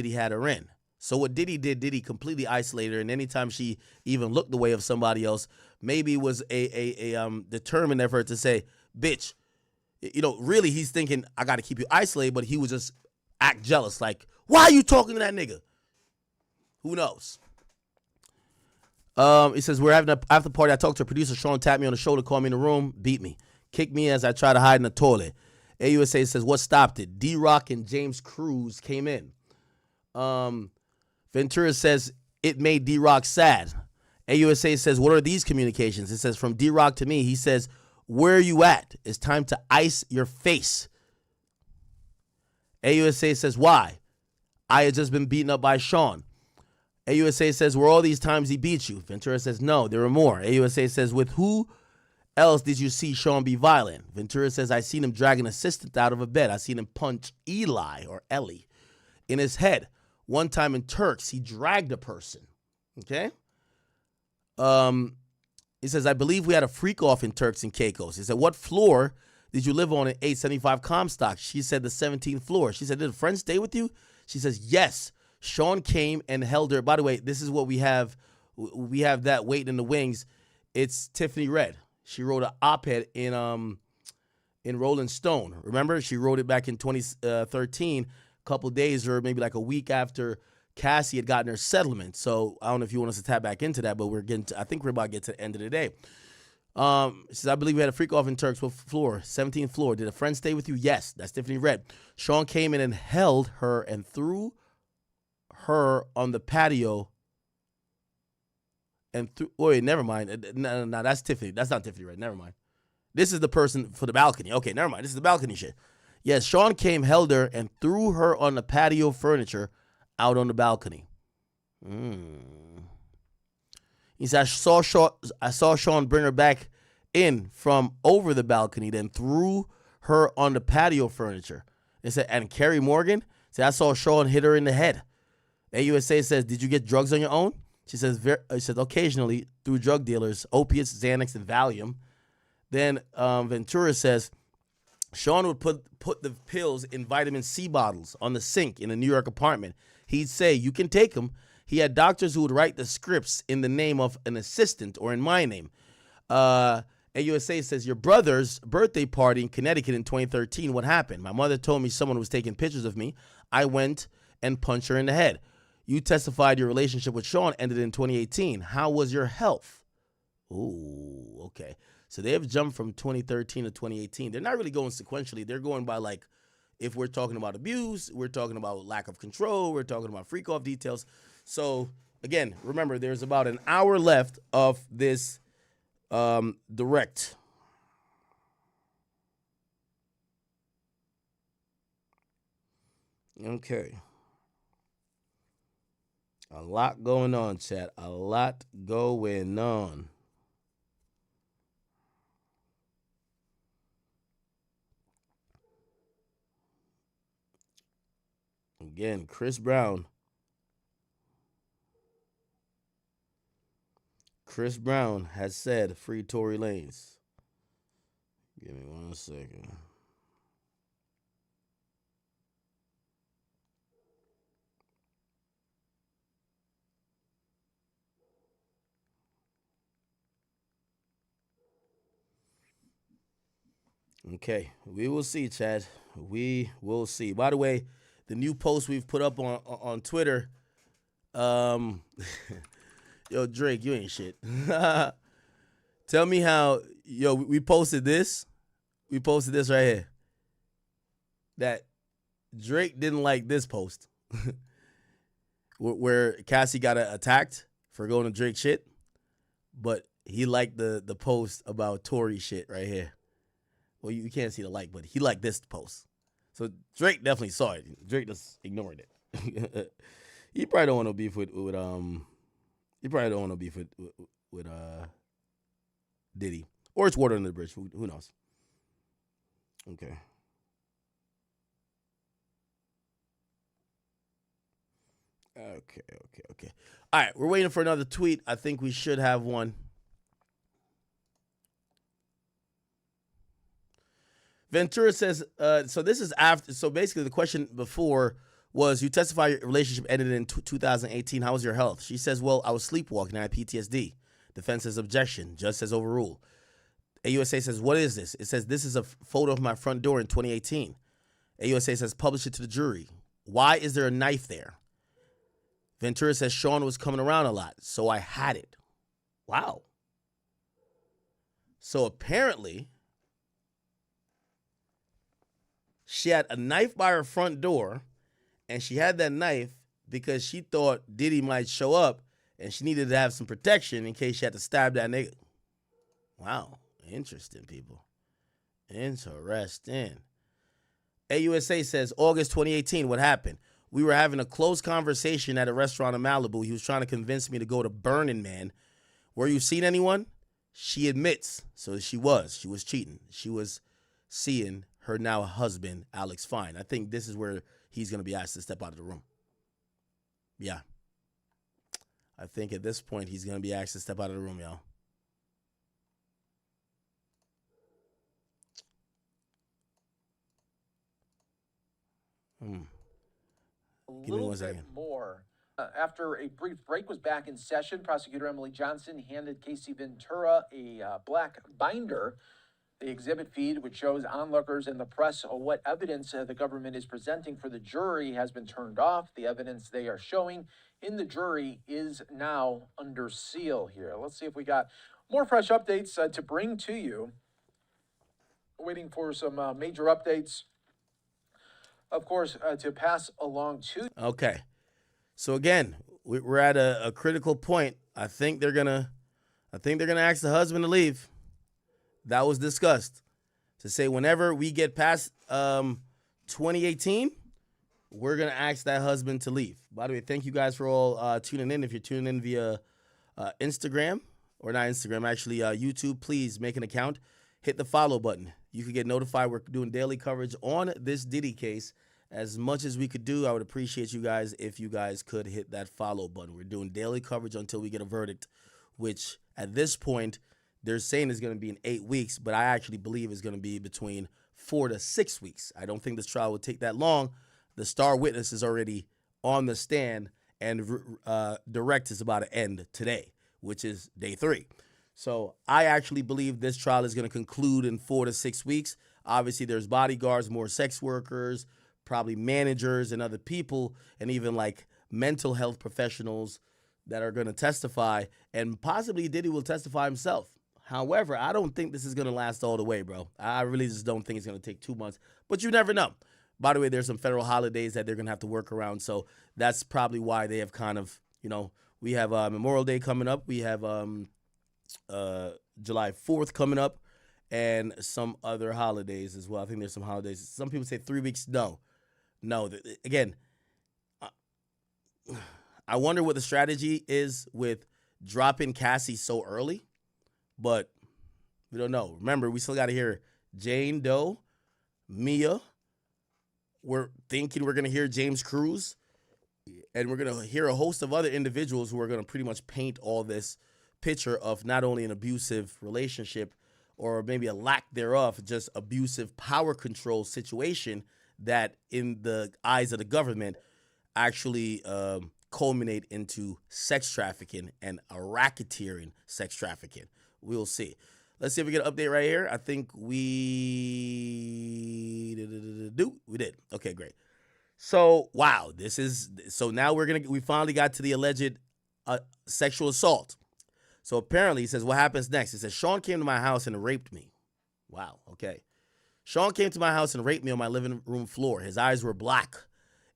Diddy had her in. So what Diddy did, Diddy completely isolated her, and anytime she even looked the way of somebody else, maybe it was a determined effort to say, bitch, really he's thinking, I got to keep you isolated, but he was just act jealous. Like, why are you talking to that nigga? Who knows? It says, we're having an after party. I talked to a producer. Sean tapped me on the shoulder, called me in the room, beat me, kicked me as I tried to hide in the toilet. AUSA says, what stopped it? D-Rock and James Cruz came in. Ventura says, it made D-Rock sad. AUSA says, what are these communications? It says, from D-Rock to me. He says, where are you at? It's time to ice your face. AUSA says, why? I had just been beaten up by Sean. AUSA says, were all these times he beat you? Ventura says, no, there were more. AUSA says, with who else did you see Sean be violent? Ventura says, I seen him drag an assistant out of a bed. I seen him punch Eli or Ellie in his head. One time in Turks, he dragged a person. Okay? He says, I believe we had a freak-off in Turks and Caicos. He said, what floor did you live on in 875 Comstock? She said, the 17th floor. She said, did a friend stay with you? She says, yes. Sean came and held her. By the way, this is what we have. We have that waiting in the wings. It's Tiffany Red. She wrote an op-ed in Rolling Stone. Remember? She wrote it back in 2013, a couple days or maybe like a week after Cassie had gotten her settlement. So I don't know if you want us to tap back into that, but I think we're about to get to the end of the day. She says, I believe we had a freak off in Turks. What floor? 17th floor. Did a friend stay with you? Yes. That's Tiffany Red. Sean came in and held her and threw her on the patio and wait, never mind. No, that's Tiffany. That's not Tiffany Red. Never mind. This is the person for the balcony. Okay, never mind. This is the balcony shit. Yes, Sean came, held her, and threw her on the patio furniture out on the balcony. He said, I saw Sean bring her back in from over the balcony, then threw her on the patio furniture. They said, and Carrie Morgan said, I saw Sean hit her in the head. AUSA says, did you get drugs on your own? She says, occasionally through drug dealers, opiates, Xanax, and Valium. Then Ventura says, Sean would put the pills in vitamin C bottles on the sink in a New York apartment. He'd say, you can take them. He had doctors who would write the scripts in the name of an assistant or in my name. AUSA says, your brother's birthday party in Connecticut in 2013, what happened? My mother told me someone was taking pictures of me. I went and punched her in the head. You testified your relationship with Sean ended in 2018. How was your health? Ooh, okay. So they have jumped from 2013 to 2018. They're not really going sequentially. They're going by, like, if we're talking about abuse, we're talking about lack of control, we're talking about freak-off details. So, again, remember, there's about an hour left of this direct. Okay. A lot going on, chat. A lot going on. Again, Chris Brown. Chris Brown has said free Tory Lanez. Give me 1 second. Okay, we will see, Chad. We will see. By the way, the new post we've put up on Twitter. Yo, Drake, you ain't shit. Tell me how, we posted this. We posted this right here. That Drake didn't like this post. where Cassie got attacked for going to Drake shit. But he liked the post about Tory shit right here. Well, you can't see the like, but he liked this post. So Drake definitely saw it. Drake just ignored it. He probably don't want no beef with he probably don't want no beef with Diddy. Or it's water under the bridge. Who knows? Okay. Okay. All right, we're waiting for another tweet. I think we should have one. Ventura says, so this is after, so basically the question before was, you testify your relationship ended in 2018. How was your health? She says, well, I was sleepwalking. I had PTSD. Defense says objection. Judge says overrule. AUSA says, what is this? It says, this is a photo of my front door in 2018. AUSA says, publish it to the jury. Why is there a knife there? Ventura says, Sean was coming around a lot, so I had it. Wow. So apparently, she had a knife by her front door, and she had that knife because she thought Diddy might show up, and she needed to have some protection in case she had to stab that nigga. Wow. Interesting, people. Interesting. AUSA says, August 2018, what happened? We were having a close conversation at a restaurant in Malibu. He was trying to convince me to go to Burning Man. Were you seeing anyone? She admits. So she was cheating. She was seeing her now husband, Alex Fine. I think this is where he's going to be asked to step out of the room. Yeah. I think at this point, he's going to be asked to step out of the room, y'all. Give me 1 second. More. After a brief break was back in session, prosecutor Emily Johnson handed Casey Ventura a black binder. The exhibit feed, which shows onlookers and the press what evidence the government is presenting for the jury, has been turned off. The evidence they are showing in the jury is now under seal here. Let's see if we got more fresh updates to bring to you. Waiting for some major updates, of course, to pass along to. Okay. So again, we're at a critical point. I think they're gonna ask the husband to leave. That was discussed to say whenever we get past 2018, we're gonna ask that husband to leave. By the way, thank you guys for all tuning in. If you're tuning in via Instagram, or not Instagram, actually YouTube, please make an account. Hit the follow button. You can get notified. We're doing daily coverage on this Diddy case. As much as we could do, I would appreciate you guys if you guys could hit that follow button. We're doing daily coverage until we get a verdict, which at this point, they're saying is going to be in 8 weeks, but I actually believe it's going to be between 4 to 6 weeks. I don't think this trial will take that long. The star witness is already on the stand, and direct is about to end today, which is day 3. So I actually believe this trial is going to conclude in 4 to 6 weeks. Obviously, there's bodyguards, more sex workers, probably managers and other people, and even like mental health professionals that are going to testify, and possibly Diddy will testify himself. However, I don't think this is going to last all the way, bro. I really just don't think it's going to take 2 months, but you never know. By the way, there's some federal holidays that they're going to have to work around, so that's probably why they have kind of, we have Memorial Day coming up. We have July 4th coming up, and some other holidays as well. I think there's some holidays. Some people say 3 weeks. No. Again, I wonder what the strategy is with dropping Cassie so early, but we don't know. Remember, we still got to hear Jane Doe, Mia. We're thinking we're going to hear James Cruz, and we're going to hear a host of other individuals who are going to pretty much paint all this picture of not only an abusive relationship or maybe a lack thereof, just abusive power control situation that in the eyes of the government actually culminate into sex trafficking and a racketeering sex trafficking. We'll see. Let's see if we get an update right here. I think we did. Okay, great. So, wow, now we finally got to the alleged sexual assault. So apparently, he says, what happens next? He says, Sean came to my house and raped me. Wow, okay. Sean came to my house and raped me on my living room floor. His eyes were black.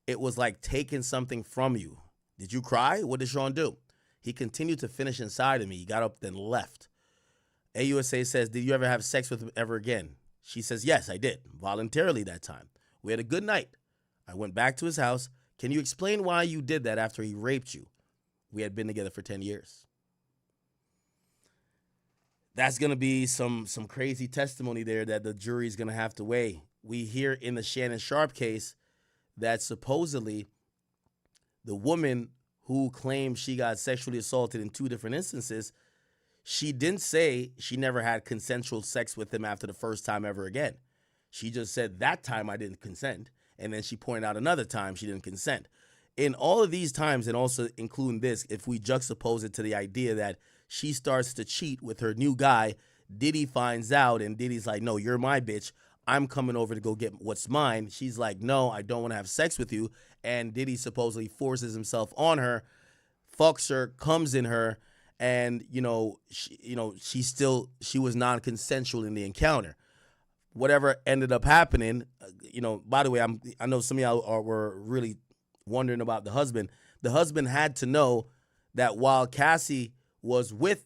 It was like taking something from you. Did you cry? What did Sean do? He continued to finish inside of me. He got up, then left. AUSA says, did you ever have sex with him ever again? She says, yes, I did. Voluntarily that time. We had a good night. I went back to his house. Can you explain why you did that after he raped you? We had been together for 10 years. That's going to be some crazy testimony there that the jury's going to have to weigh. We hear in the Shannon Sharp case that supposedly the woman who claimed she got sexually assaulted in 2 different instances, she didn't say she never had consensual sex with him after the first time ever again. She just said, that time I didn't consent. And then she pointed out another time she didn't consent. In all of these times, and also including this, if we juxtapose it to the idea that she starts to cheat with her new guy, Diddy finds out, and Diddy's like, no, you're my bitch. I'm coming over to go get what's mine. She's like, no, I don't want to have sex with you. And Diddy supposedly forces himself on her, fucks her, comes in her, and she was non-consensual in the encounter. Whatever ended up happening, by the way, I know some of y'all were really wondering about the husband. The husband had to know that while Cassie was with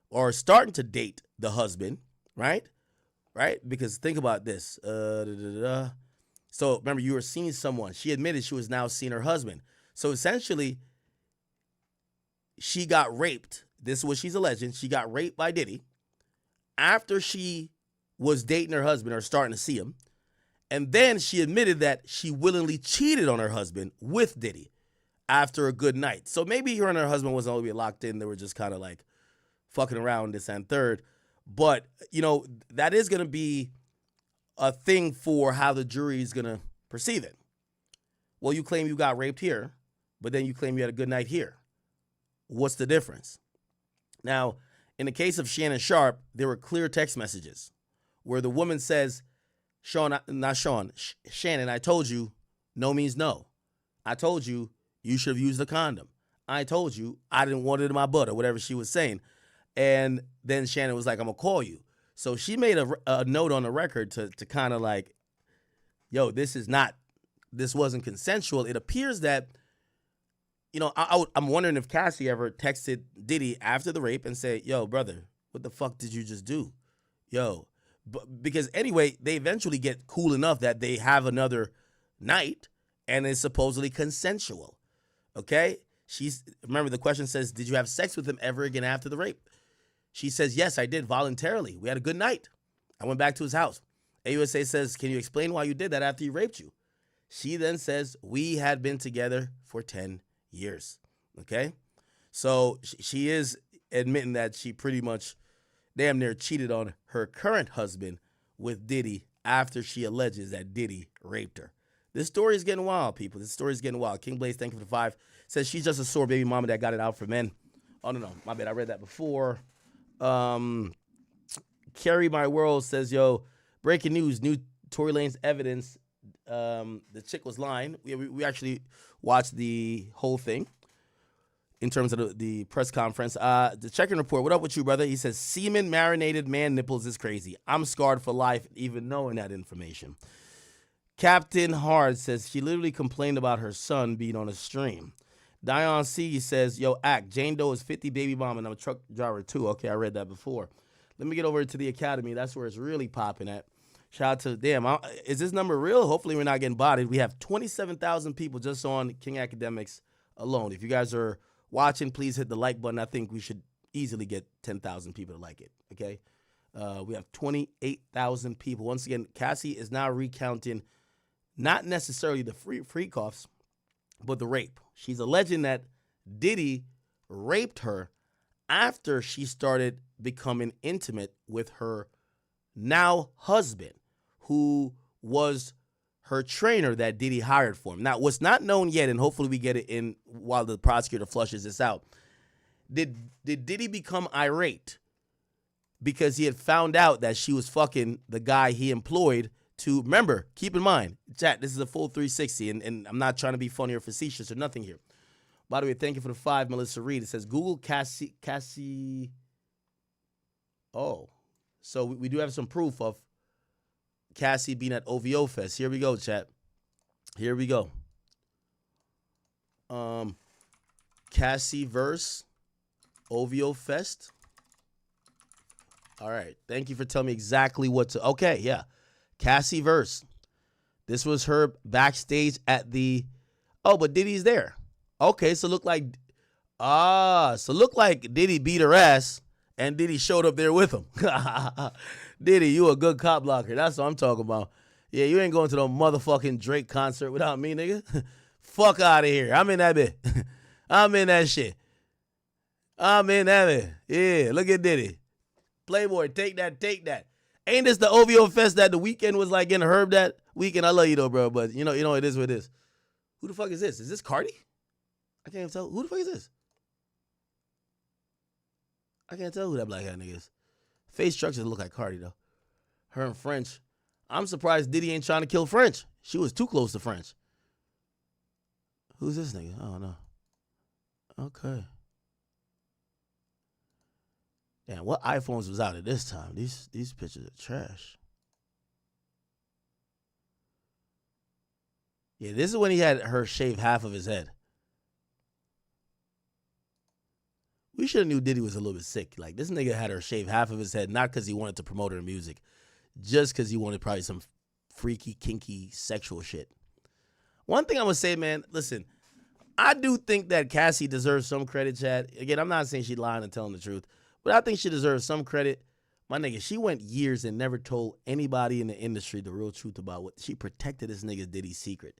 or starting to date the husband, right? Because think about this. So remember, you were seeing someone. She admitted she was now seeing her husband. So essentially, she got raped. This is what she's alleging. She got raped by Diddy after she was dating her husband or starting to see him. And then she admitted that she willingly cheated on her husband with Diddy after a good night. So maybe her and her husband wasn't all the way locked in. They were just kind of like fucking around this and third. But, that is going to be a thing for how the jury is going to perceive it. Well, you claim you got raped here, but then you claim you had a good night here. What's the difference? Now, in the case of Shannon Sharpe, there were clear text messages where the woman says, Shannon, I told you no means no. I told you you should have used the condom. I told you I didn't want it in my butt, or whatever she was saying. And then Shannon was like, I'm going to call you. So she made a note on the record to kind of like, yo, this wasn't consensual. It appears that, I'm wondering if Cassie ever texted Diddy after the rape and said, yo, brother, what the fuck did you just do? Yo. Because anyway, they eventually get cool enough that they have another night and it's supposedly consensual. Okay? Remember the question says, did you have sex with him ever again after the rape? She says, yes, I did voluntarily. We had a good night. I went back to his house. AUSA says, can you explain why you did that after he raped you? She then says, we had been together for 10 years. Okay? So she is admitting that she pretty much damn near cheated on her current husband with Diddy after she alleges that Diddy raped her. This story is getting wild, people. This story is getting wild. King Blaze, thank you for the 5. Says she's just a sore baby mama that got it out for men. Oh, no, my bad. I read that before. Carry My World says, yo, breaking news, new Tory Lanez evidence. The chick was lying. We actually watched the whole thing. In terms of the press conference. The check-in report, what up with you, brother? He says, semen-marinated man nipples is crazy. I'm scarred for life even knowing that information. Captain Hard says, she literally complained about her son being on a stream. Dion C says, yo, Jane Doe is 50 baby mom and I'm a truck driver too. Okay, I read that before. Let me get over to the Academy. That's where it's really popping at. Shout out to, is this number real? Hopefully we're not getting bodied. We have 27,000 people just on King Akademiks alone. If you guys are watching, please hit the like button. I think we should easily get 10,000 people to like it, okay? We have 28,000 people. Once again, Cassie is now recounting not necessarily the freakoffs, but the rape. She's alleging that Diddy raped her after she started becoming intimate with her now husband, who was her trainer that Diddy hired for him. Now, what's not known yet, and hopefully we get it in while the prosecutor flushes this out, did Diddy become irate because he had found out that she was fucking the guy he employed to, remember, keep in mind, chat, this is a full 360, and I'm not trying to be funny or facetious or nothing here. By the way, thank you for the 5, Melissa Reed. It says, Google Cassie. Oh, so we do have some proof of Cassie being at OVO Fest. Here we go, chat. Here we go. Cassie verse OVO Fest. All right. Thank you for telling me exactly what to. Okay, yeah. Cassie verse. This was her backstage at the. Oh, but Diddy's there. Okay, so look like Diddy beat her ass and Diddy showed up there with him. Diddy, you a good cop blocker. That's what I'm talking about. Yeah, you ain't going to no motherfucking Drake concert without me, nigga. Fuck out of here. I'm in that bit. I'm in that shit. I'm in that bit. Yeah, look at Diddy. Playboy, take that, take that. Ain't this the OVO Fest that the Weeknd was like getting Herb that? Weekend, I love you though, bro. But you know, it is what it is. Who the fuck is this? Is this Cardi? I can't even tell. Who the fuck is this? I can't tell who that black hat nigga is. Face structure look like Cardi though. Her and French. I'm surprised Diddy ain't trying to kill French. She was too close to French. Who's this nigga? I don't know. Okay. Damn, what iPhones was out at this time? These pictures are trash. Yeah, this is when he had her shave half of his head. We should have knew Diddy was a little bit sick. Like, this nigga had her shave half of his head, not because he wanted to promote her music, just because he wanted probably some freaky, kinky, sexual shit. One thing I'm going to say, man, listen, I do think that Cassie deserves some credit, Chad. Again, I'm not saying she's lying and telling the truth, but I think she deserves some credit. My nigga, she went years and never told anybody in the industry the real truth about what she protected this nigga Diddy's secret.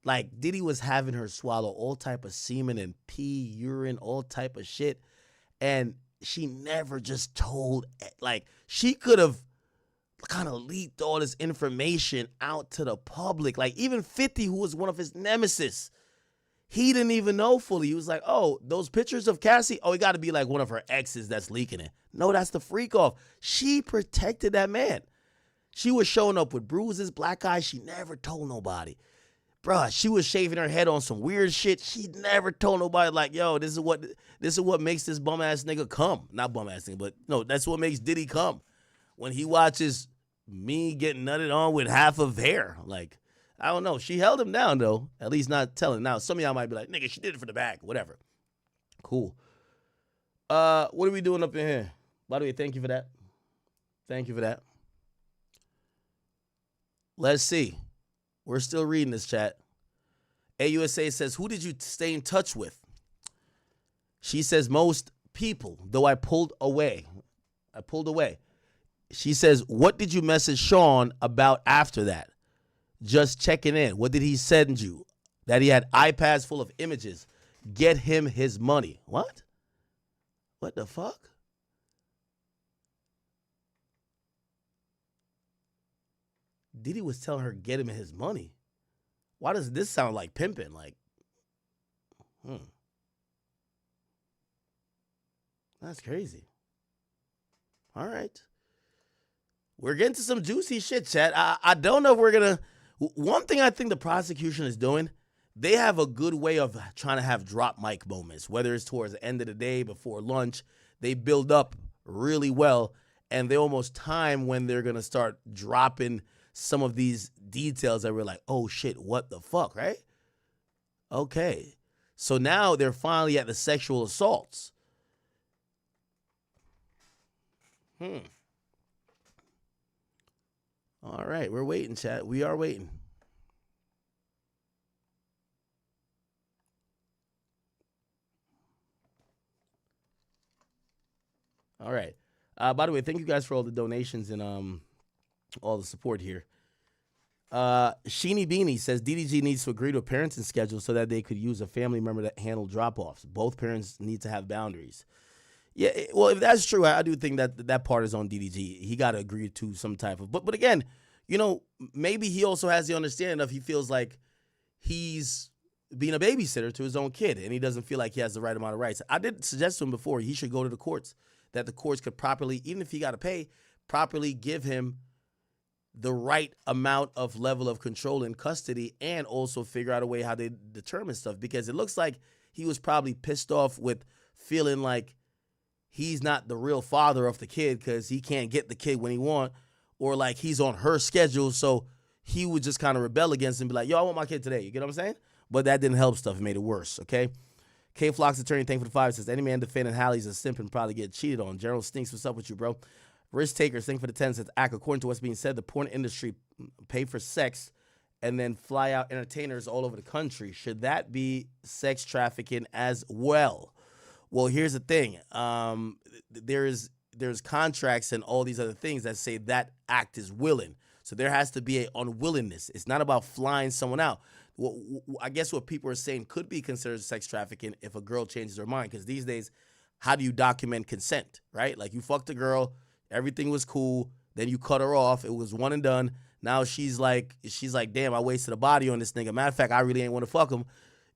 Like, Diddy was having her swallow all type of semen and pee, urine, all type of shit. And she never just told, like, she could have kind of leaked all this information out to the public. Like, even 50, who was one of his nemesis, he didn't even know fully. He was like, oh, those pictures of Cassie, oh, it got to be like one of her exes that's leaking it. No, that's the freakoff. She protected that man. She was showing up with bruises, black eyes. She never told nobody. Bruh, she was shaving her head on some weird shit. She never told nobody, like, yo, this is what makes this bum ass nigga come. Not bum ass nigga, but no, that's what makes Diddy come. When he watches me getting nutted on with half of hair. Like, I don't know. She held him down though. At least not telling. Now, some of y'all might be like, nigga, she did it for the bag. Whatever. Cool. What are we doing up in here? By the way, thank you for that. Thank you for that. Let's see. We're still reading this chat. AUSA says, who did you stay in touch with? She says, most people, though I pulled away. She says, what did you message Sean about after that? Just checking in. What did he send you? That he had iPads full of images. Get him his money. What? What the fuck? Diddy was telling her get him his money. Why does this sound like pimping? Like, That's crazy. All right. We're getting to some juicy shit, chat. I don't know if we're going to... One thing I think the prosecution is doing, they have a good way of trying to have drop mic moments, whether it's towards the end of the day, before lunch. They build up really well, and they almost time when they're going to start dropping some of these details that we're like, oh shit, what the fuck, right? Okay. So now they're finally at the sexual assaults. All right, we're waiting, chat. We are waiting. All right. By the way, thank you guys for all the donations and all the support here. Sheeny Beanie says DDG needs to agree to a parenting schedule so that they could use a family member to handle drop-offs. Both parents need to have boundaries. Yeah, well, if that's true, I do think that part is on DDG. He got to agree to some type of... But again, you know, maybe he also has the understanding of he feels like he's being a babysitter to his own kid, and he doesn't feel like he has the right amount of rights. I did suggest to him before he should go to the courts, that the courts could properly, even if he got to pay, properly give him the right amount of level of control and custody, and also figure out a way how they determine stuff, because it looks like he was probably pissed off with feeling like he's not the real father of the kid because he can't get the kid when he want, or like he's on her schedule, so he would just kind of rebel against him and be like, yo, I want my kid today. You get what I'm saying? But that didn't help stuff. It made it worse, okay? K Flock's attorney, thank you for the 5, says, any man defending Hallie's a simp and probably get cheated on. General Stinks, what's up with you, bro? Risk takers, thank you for the 10, says, according to what's being said, the porn industry pay for sex and then fly out entertainers all over the country. Should that be sex trafficking as well? Well, here's the thing. There's contracts and all these other things that say that act is willing. So there has to be an unwillingness. It's not about flying someone out. Well, I guess what people are saying could be considered sex trafficking if a girl changes her mind, because these days, how do you document consent, right? Like, you fucked a girl, everything was cool, then you cut her off, it was one and done. Now she's like, damn, I wasted a body on this nigga. Matter of fact, I really ain't want to fuck him.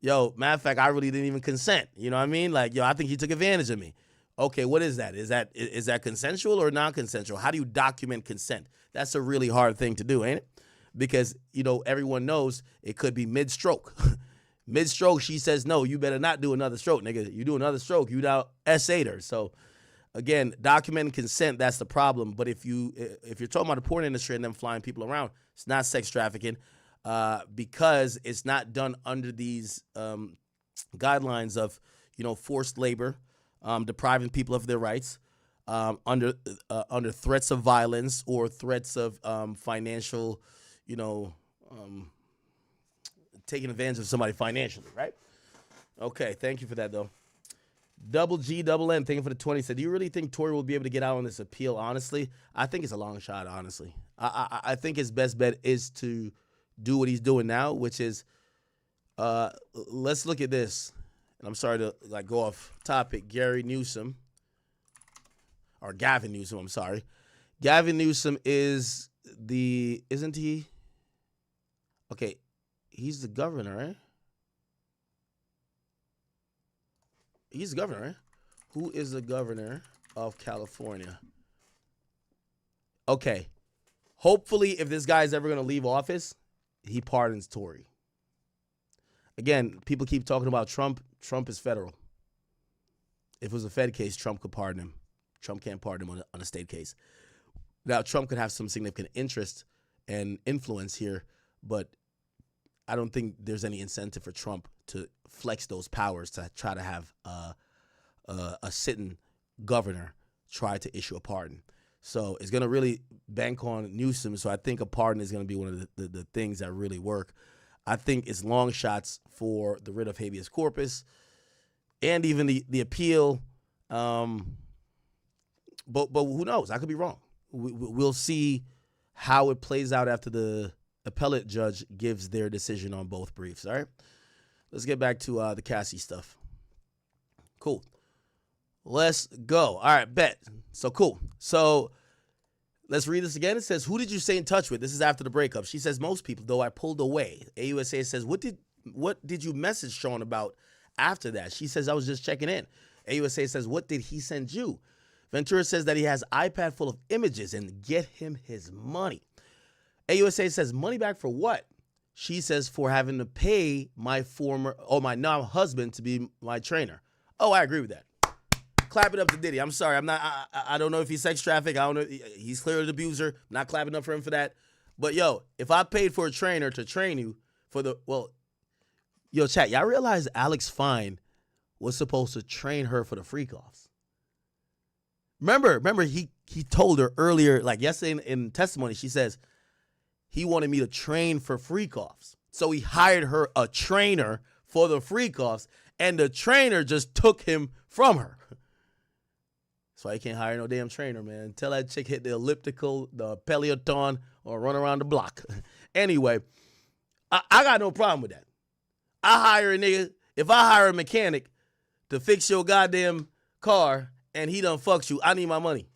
Yo, matter of fact, I really didn't even consent. You know what I mean? Like, yo, I think he took advantage of me. Okay, what is that? Is that consensual or non-consensual? How do you document consent? That's a really hard thing to do, ain't it? Because, everyone knows it could be mid-stroke. Mid-stroke, she says, no, you better not do another stroke, nigga. You do another stroke, you now S8'd her. So, again, documenting consent, that's the problem. But if you're talking about the porn industry and them flying people around, it's not sex trafficking because it's not done under these guidelines of, forced labor, depriving people of their rights, under threats of violence or threats of financial, taking advantage of somebody financially, right? Okay, thank you for that, though. Double G, double N, thank you for the 20. Said, do you really think Tory will be able to get out on this appeal, honestly? I think it's a long shot, honestly. I think his best bet is to do what he's doing now, which is, let's look at this. And I'm sorry to go off topic. Gavin Newsom, I'm sorry. Gavin Newsom isn't he? Okay, he's the governor, right? He's the governor, right? Who is the governor of California? Okay. Hopefully, if this guy's ever going to leave office, he pardons Tory. Again, people keep talking about Trump. Trump is federal. If it was a Fed case, Trump could pardon him. Trump can't pardon him on a state case. Now, Trump could have some significant interest and influence here, but I don't think there's any incentive for Trump to flex those powers to try to have a sitting governor try to issue a pardon. So it's going to really bank on Newsom. So I think a pardon is going to be one of the things that really work. I think it's long shots for the writ of habeas corpus and even the appeal. But who knows? I could be wrong. We'll see how it plays out after the appellate judge gives their decision on both briefs. All right, let's get back to the Cassie stuff. Cool. Let's go. All right, bet. So cool. So let's read this again. It says, who did you stay in touch with? This is after the breakup. She says, most people, though I pulled away. AUSA says, what did you message Sean about after that? She says, I was just checking in. AUSA says, what did he send you? Ventura says that he has iPad full of images and get him his money. AUSA says, money back for what? She says, for having to pay my now husband to be my trainer. Oh, I agree with that. Clap it up to Diddy. I'm sorry. I don't know if he's sex trafficked. I don't know. He's clearly an abuser. I'm not clapping up for him for that. But yo, if I paid for a trainer to train you yo, chat, y'all realize Alex Fine was supposed to train her for the freakoffs. Remember he told her earlier, like yesterday in testimony, she says, he wanted me to train for freakoffs. So he hired her a trainer for the freakoffs, and the trainer just took him from her. That's why you can't hire no damn trainer, man. Tell that chick hit the elliptical, the peloton, or run around the block. Anyway, I got no problem with that. I hire a nigga. If I hire a mechanic to fix your goddamn car and he done fucks you, I need my money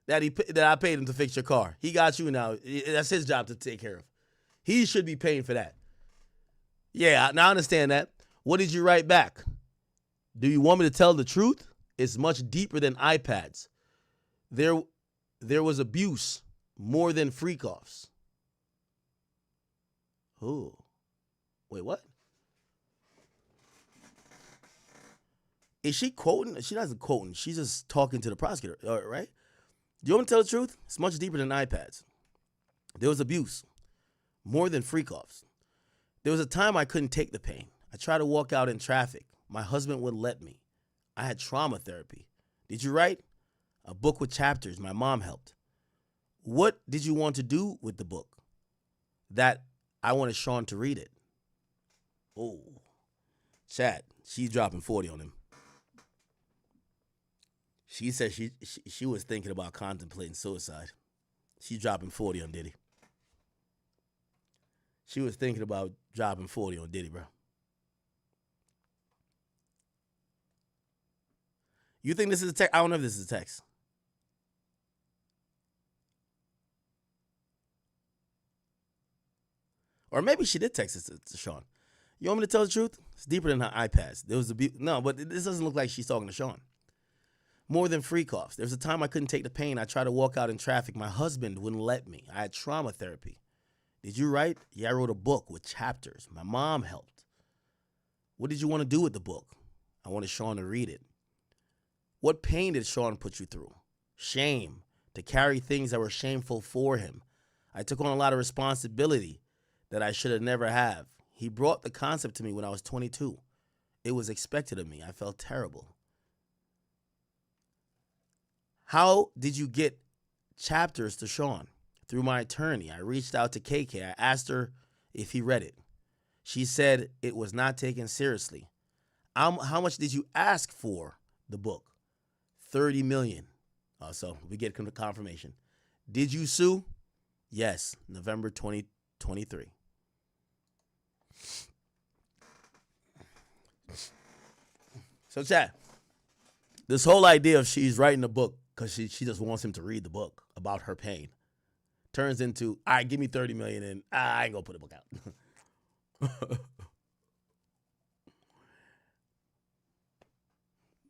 that I paid him to fix your car. He got you now. That's his job to take care of. He should be paying for that. Yeah, now I understand that. What did you write back? Do you want me to tell the truth? It's much deeper than iPads. There was abuse more than freakoffs. Oh, wait, what? Is she quoting? She doesn't quoting. She's just talking to the prosecutor, right? Do you want me to tell the truth? It's much deeper than iPads. There was abuse more than freakoffs. There was a time I couldn't take the pain. I tried to walk out in traffic. My husband wouldn't let me. I had trauma therapy. Did you write? A book with chapters. My mom helped. What did you want to do with the book? That I wanted Sean to read it. Oh, chat. She's dropping 40 on him. She said she was thinking about contemplating suicide. She's dropping 40 on Diddy. She was thinking about dropping 40 on Diddy, bro. You think this is a text? I don't know if this is a text. Or maybe she did text it to Sean. You want me to tell the truth? It's deeper than her iPads. There was no, but this doesn't look like she's talking to Sean. More than freakoffs. There was a time I couldn't take the pain. I tried to walk out in traffic. My husband wouldn't let me. I had trauma therapy. Did you write? Yeah, I wrote a book with chapters. My mom helped. What did you want to do with the book? I wanted Sean to read it. What pain did Sean put you through? Shame. To carry things that were shameful for him. I took on a lot of responsibility that I should have never have. He brought the concept to me when I was 22. It was expected of me. I felt terrible. How did you get chapters to Sean? Through my attorney. I reached out to KK. I asked her if he read it. She said it was not taken seriously. How much did you ask for the book? $30 million. So we get confirmation. Did you sue? Yes, November 2023. So chat, this whole idea of she's writing a book because she just wants him to read the book about her pain turns into, all right, give me $30 million and I ain't gonna put a book out.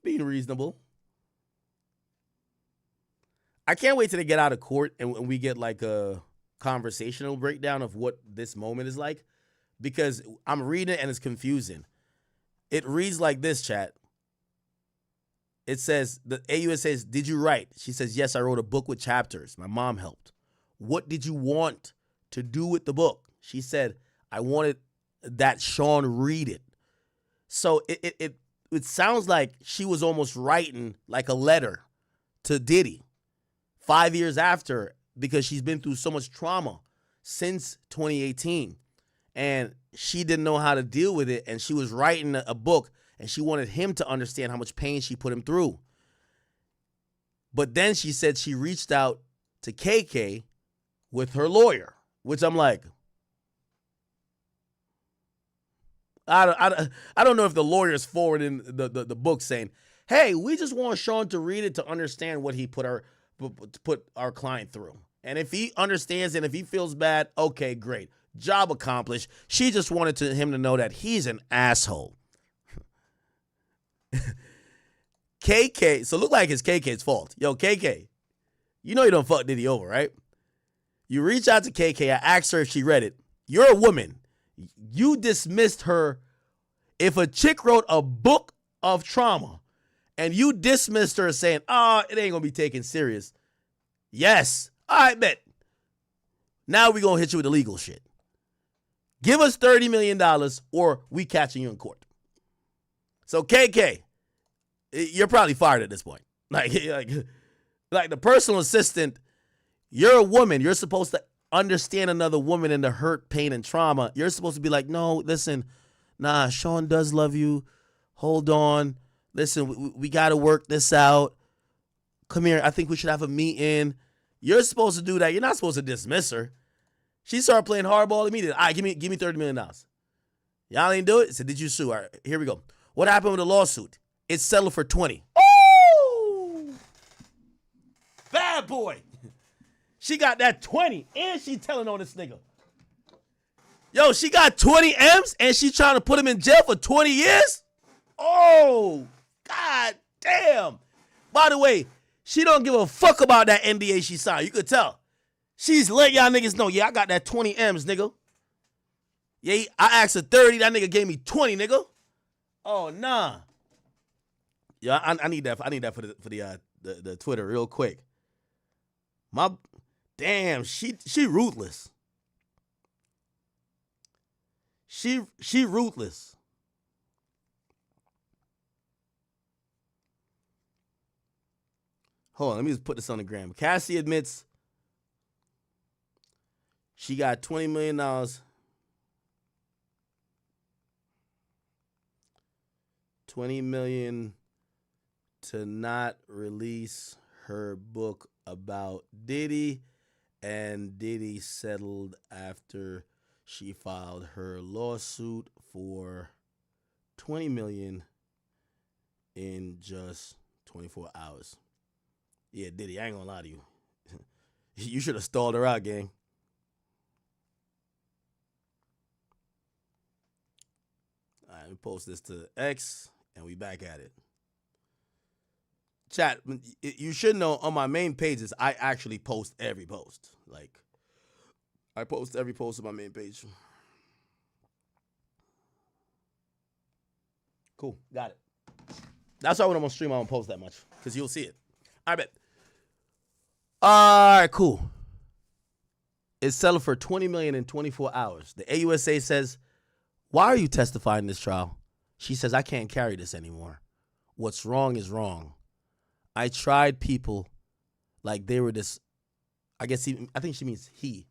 Being reasonable. I can't wait till they get out of court and we get like a conversational breakdown of what this moment is like, because I'm reading it and it's confusing. It reads like this, chat. It says, the AUS says, did you write? She says, yes, I wrote a book with chapters. My mom helped. What did you want to do with the book? She said, I wanted that Sean read it. So it sounds like she was almost writing like a letter to Diddy 5 years after, because she's been through so much trauma since 2018. And she didn't know how to deal with it. And she was writing a book and she wanted him to understand how much pain she put him through. But then she said she reached out to KK with her lawyer, which I'm like, I don't know if the lawyer's forwarding the book saying, hey, we just want Sean to read it to understand what he put our client through. And if he understands and if he feels bad, okay, great. Job accomplished. She just wanted him to know that he's an asshole. KK, so look like it's KK's fault. Yo, KK, you know you don't fuck Diddy over, right? You reach out to KK. I asked her if she read it. You're a woman. You dismissed her. If a chick wrote a book of trauma and you dismissed her saying, it ain't going to be taken serious. Yes. All right, bet. Now we going to hit you with the legal shit. Give us $30 million or we catching you in court. So KK, you're probably fired at this point. Like the personal assistant, you're a woman. You're supposed to understand another woman and the hurt, pain, and trauma. You're supposed to be like, no, listen, nah, Sean does love you. Hold on. Listen, we got to work this out. Come here. I think we should have a meeting. You're supposed to do that. You're not supposed to dismiss her. She started playing hardball immediately. All right, give me $30 million. Y'all ain't do it? I said, did you sue? All right, here we go. What happened with the lawsuit? It's settled for 20. Oh! Bad boy. She got that 20 and she telling on this nigga. Yo, she got 20 M's and she trying to put him in jail for 20 years? Oh, god damn. By the way, she don't give a fuck about that NDA she signed. You could tell. She's letting y'all niggas know, yeah, I got that 20 M's, nigga. Yeah, I asked her 30, that nigga gave me 20, nigga. Oh, nah. Yeah, I need that. I need that for the Twitter real quick. Damn, she ruthless. She ruthless. Hold on, let me just put this on the gram. Cassie admits she got $20 million. $20 million to not release her book about Diddy, and Diddy settled after she filed her lawsuit for $20 million in just 24 hours. Yeah, Diddy, I ain't gonna lie to you. You should have stalled her out, gang. All right, we post this to X, and we back at it. Chat, you should know on my main pages, I actually post every post. Like, I post every post on my main page. Cool, got it. That's why when I'm on stream, I don't post that much, because you'll see it. I bet. All right, cool. It's selling for $20 million in 24 hours. The AUSA says, "Why are you testifying in this trial?" She says, "I can't carry this anymore. What's wrong is wrong. I tried people like they were this." I think she means he.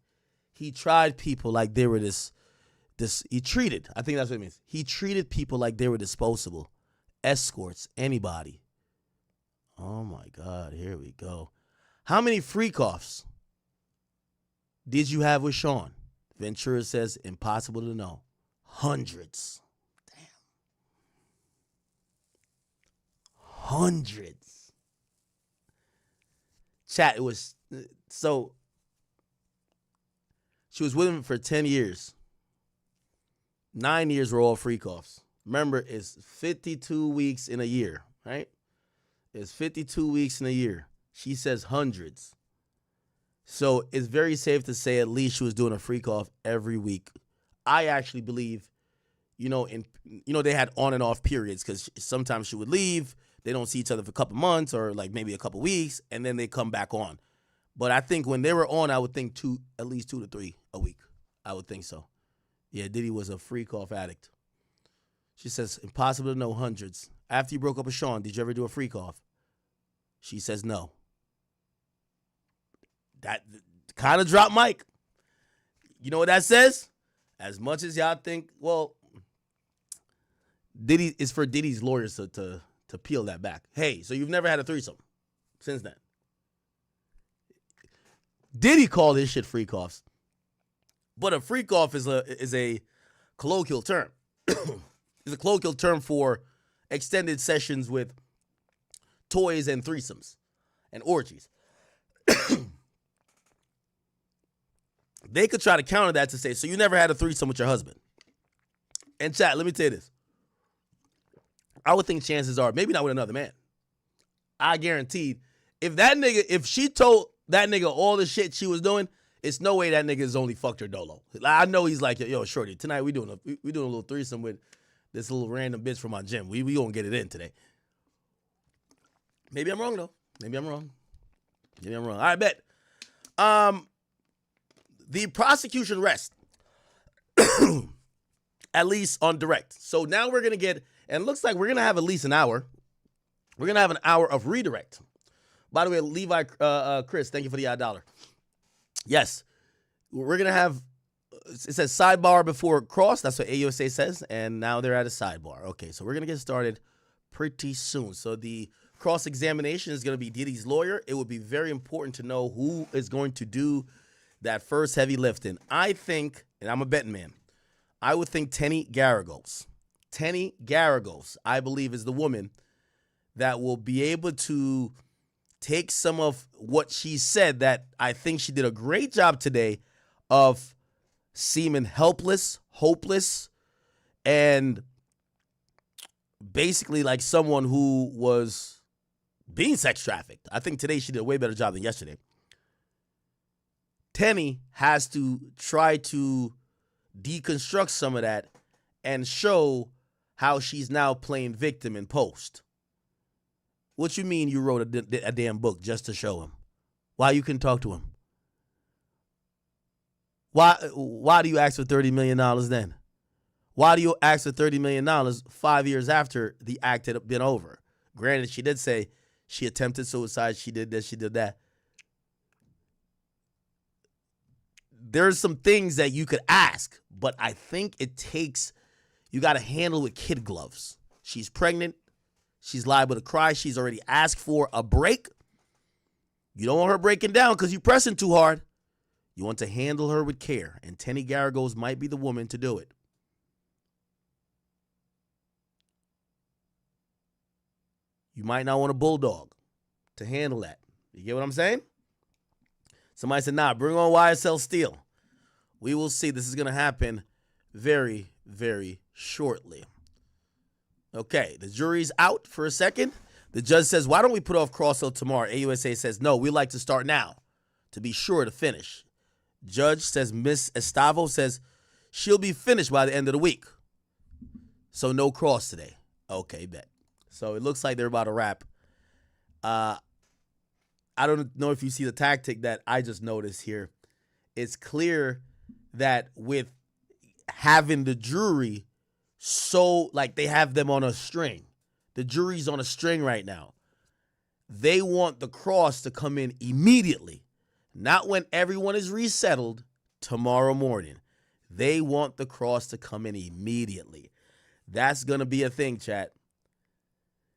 He tried people like they were this. He treated. I think that's what it means. He treated people like they were disposable. Escorts, anybody. Oh my God, here we go. How many freakoffs did you have with Sean? Ventura says, impossible to know. Hundreds. Damn. Hundreds. Chat, it was, so, she was with him for 10 years. 9 years were all freakoffs. Remember, it's 52 weeks in a year, right? It's 52 weeks in a year. She says hundreds. So it's very safe to say at least she was doing a freak-off every week. I actually believe, they had on and off periods because sometimes she would leave. They don't see each other for a couple months or like maybe a couple weeks, and then they come back on. But I think when they were on, I would think at least 2 to 3 a week. I would think so. Yeah, Diddy was a freak-off addict. She says, impossible to know, hundreds. After you broke up with Sean, did you ever do a freak-off? She says no. That kind of dropped Mike. You know what that says? As much as y'all think, well, Diddy is for Diddy's lawyers to peel that back. Hey, so you've never had a threesome since then. Diddy called his shit freak-offs. But a freak-off is a colloquial term. It's a colloquial term for extended sessions with toys and threesomes and orgies. They could try to counter that to say, so you never had a threesome with your husband. And chat, let me tell you this. I would think chances are, maybe not with another man. I guaranteed, if she told that nigga all the shit she was doing, it's no way that nigga's only fucked her dolo. I know he's like, yo, shorty, tonight we doing a little threesome with this little random bitch from my gym. We gonna get it in today. Maybe I'm wrong, though. Maybe I'm wrong. All right, bet. The prosecution rests, at least on direct. So now we're going to get, and it looks like we're going to have at least an hour. We're going to have an hour of redirect. By the way, Levi, Chris, thank you for the $1. Yes, we're going to have, it says sidebar before cross. That's what AUSA says. And now they're at a sidebar. Okay, so we're going to get started pretty soon. So the cross-examination is going to be Diddy's lawyer. It would be very important to know who is going to do that first heavy lifting. I think, and I'm a betting man, I would think Tenny Garagos. Tenny Garagos, I believe, is the woman that will be able to take some of what she said that I think she did a great job today of seeming helpless, hopeless, and basically like someone who was being sex trafficked. I think today she did a way better job than yesterday. Tenny has to try to deconstruct some of that and show how she's now playing victim in post. What you mean you wrote a damn book just to show him? Why you couldn't talk to him? Why do you ask for $30 million then? Why do you ask for $30 million 5 years after the act had been over? Granted, she did say she attempted suicide, she did this, she did that. There's some things that you could ask, but I think you got to handle with kid gloves. She's pregnant. She's liable to cry. She's already asked for a break. You don't want her breaking down because you're pressing too hard. You want to handle her with care, and Tenny Garagos might be the woman to do it. You might not want a bulldog to handle that. You get what I'm saying? Somebody said, nah, bring on YSL Steel. We will see. This is going to happen very, very shortly. Okay, the jury's out for a second. The judge says, why don't we put off cross till tomorrow? AUSA says, no, we like to start now to be sure to finish. Judge says, Miss Estavo says, she'll be finished by the end of the week. So no cross today. Okay, bet. So it looks like they're about to wrap. I don't know if you see the tactic that I just noticed here. It's clear that with having the jury so, like, they have them on a string. The jury's on a string right now. They want the cross to come in immediately, not when everyone is resettled tomorrow morning. They want the cross to come in immediately. That's going to be a thing, chat.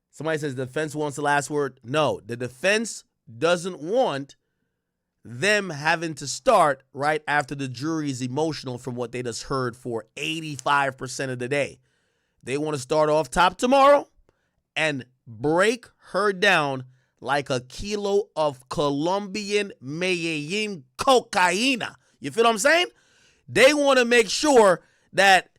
Somebody says the defense wants the last word. No, the defense doesn't want them having to start right after the jury is emotional from what they just heard for 85% of the day. They want to start off top tomorrow and break her down like a kilo of Colombian Medellin cocaina. You feel what I'm saying? They want to make sure that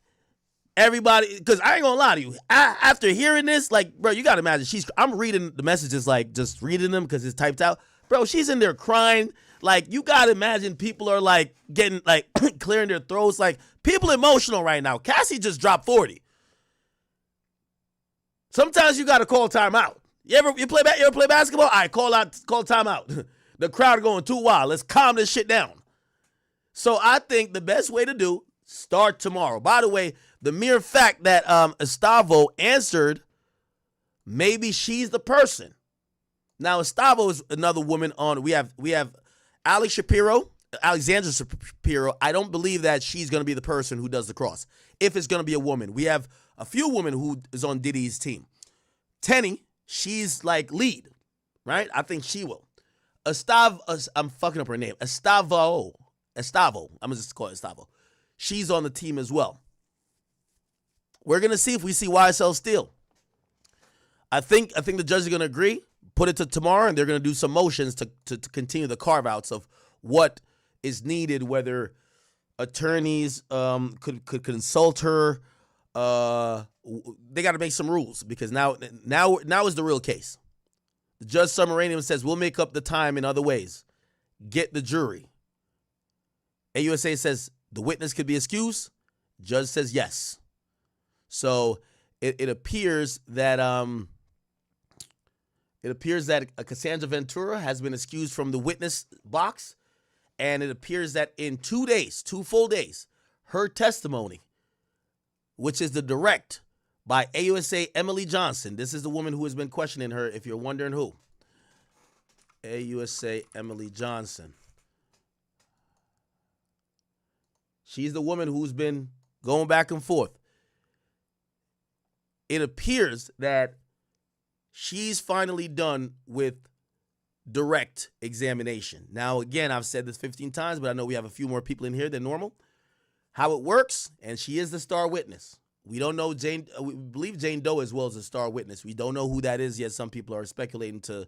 everybody, because I ain't gonna lie to you, after hearing this, like, bro, you gotta imagine, I'm reading the messages, like, just reading them because it's typed out. Bro, she's in there crying. Like, you gotta imagine people are, like, getting, like, clearing their throats. Like, people emotional right now. Cassie just dropped 40. Sometimes you gotta call timeout. You ever play basketball? All right, call timeout. The crowd going too wild. Let's calm this shit down. So I think the best way to do, start tomorrow. By the way, the mere fact that Estavo answered, maybe she's the person. Now, Estavo is another woman on. We have Alexandra Shapiro. I don't believe that she's going to be the person who does the cross. If it's going to be a woman. We have a few women who is on Diddy's team. Tenny, she's like lead, right? I think she will. I'm fucking up her name. Estavo. I'm going to just call it Estavo. She's on the team as well. We're going to see if we see YSL steal. I think the judges are going to agree, put it to tomorrow, and they're going to do some motions to continue the carve-outs of what is needed, whether attorneys could consult her. They got to make some rules because now is the real case. The Judge Submaranian says, we'll make up the time in other ways. Get the jury. AUSA says, the witness could be excused. Judge says yes. So it appears that Cassandra Ventura has been excused from the witness box, and it appears that in 2 days, 2 full days, her testimony, which is the direct by AUSA Emily Johnson. This is the woman who has been questioning her, if you're wondering who. AUSA Emily Johnson. She's the woman who's been going back and forth. It appears that she's finally done with direct examination. Now, again, I've said this 15 times, but I know we have a few more people in here than normal. How it works, and she is the star witness. We don't know we believe Jane Doe as well as a star witness. We don't know who that is yet. Some people are speculating to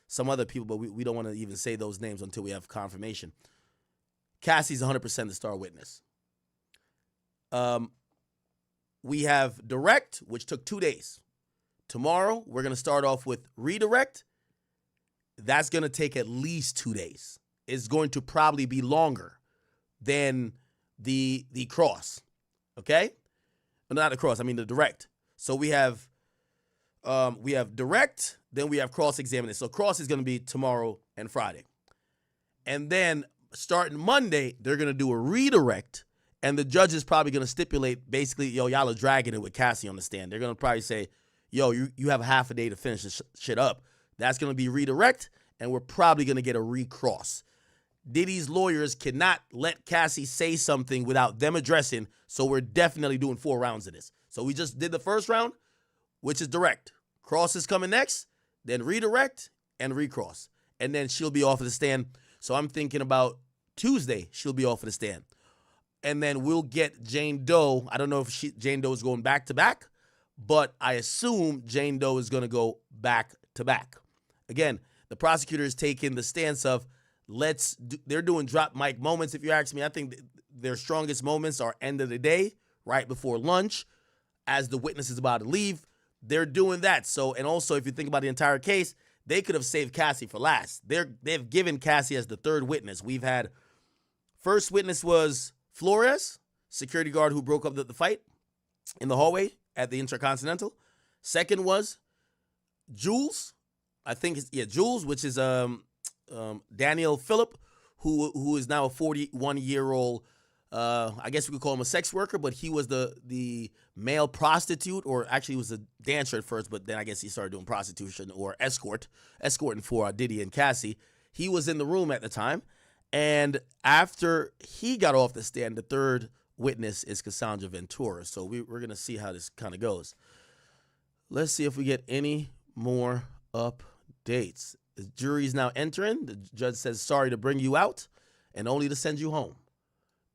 some other people, but we don't want to even say those names until we have confirmation. Cassie's 100% the star witness. We have direct, which took 2 days. Tomorrow, we're going to start off with redirect. That's going to take at least 2 days. It's going to probably be longer than the cross. Okay? Not the cross, I mean the direct. So we have direct, then we have cross examination. So cross is going to be tomorrow and Friday. And then starting Monday, they're going to do a redirect. And the judge is probably going to stipulate, basically, y'all are dragging it with Cassie on the stand. They're going to probably say, you have half a day to finish this shit up. That's going to be redirect, and we're probably going to get a recross. Diddy's lawyers cannot let Cassie say something without them addressing, so we're definitely doing 4 rounds of this. So we just did the first round, which is direct. Cross is coming next, then redirect and recross. And then she'll be off of the stand. So I'm thinking about Tuesday, she'll be off of the stand. And then we'll get Jane Doe. I don't know if Jane Doe is going back to back, but I assume Jane Doe is going to go back to back. Again, the prosecutor is taking the stance of they're doing drop mic moments. If you ask me, I think their strongest moments are end of the day, right before lunch, as the witness is about to leave. they're doing that. So, and also, if you think about the entire case, they could have saved Cassie for last. They've given Cassie as the third witness. We've had first witness was Flores, security guard who broke up the fight in the hallway at the Intercontinental. Second was Jules, I think Jules, which is Daniel Phillip, who is now a 41-year-old. I guess we could call him a sex worker, but he was the male prostitute, or actually he was a dancer at first, but then I guess he started doing prostitution or escorting for Diddy and Cassie. He was in the room at the time, and after he got off the stand, the third witness is Cassandra Ventura. So we're going to see how this kind of goes. Let's see if we get any more updates. The jury is now entering. The judge says sorry to bring you out and only to send you home.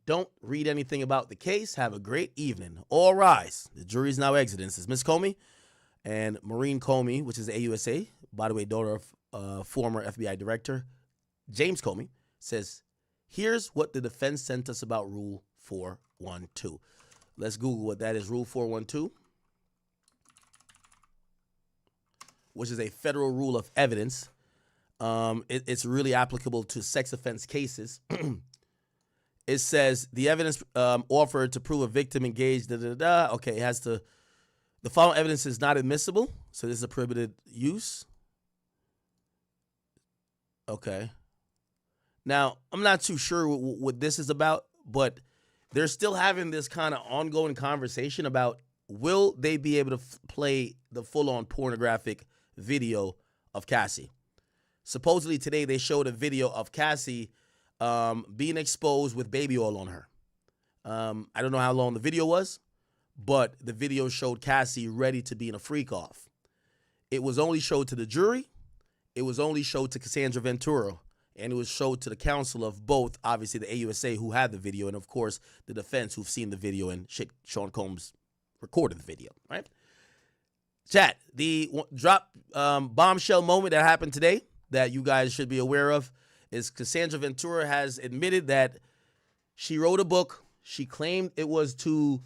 Don't read anything about the case. Have a great evening. All rise. The jury is now exiting. This is Miss Comey and Maureen Comey, which is AUSA, by the way, daughter of former FBI director James Comey, says, here's what the defense sent us about Rule 412. Let's Google what that is. Rule 412, which is a federal rule of evidence. It's really applicable to sex offense cases. It says the evidence offered to prove a victim engaged, Okay, it has to, the following evidence is not admissible, so this is a prohibited use. Okay. Now, I'm not too sure what this is about, but they're still having this kind of ongoing conversation about will they be able to play the full-on pornographic video of Cassie. Supposedly today they showed a video of Cassie being exposed with baby oil on her. I don't know how long the video was, but the video showed Cassie ready to be in a freakoff. It was only showed to the jury. It was only showed to Cassandra Ventura. And it was showed to the counsel of both, obviously, the AUSA who had the video, and, of course, the defense who've seen the video, and Sean Combs recorded the video, right? Chat, the bombshell moment that happened today that you guys should be aware of is Cassandra Ventura has admitted that she wrote a book. She claimed it was to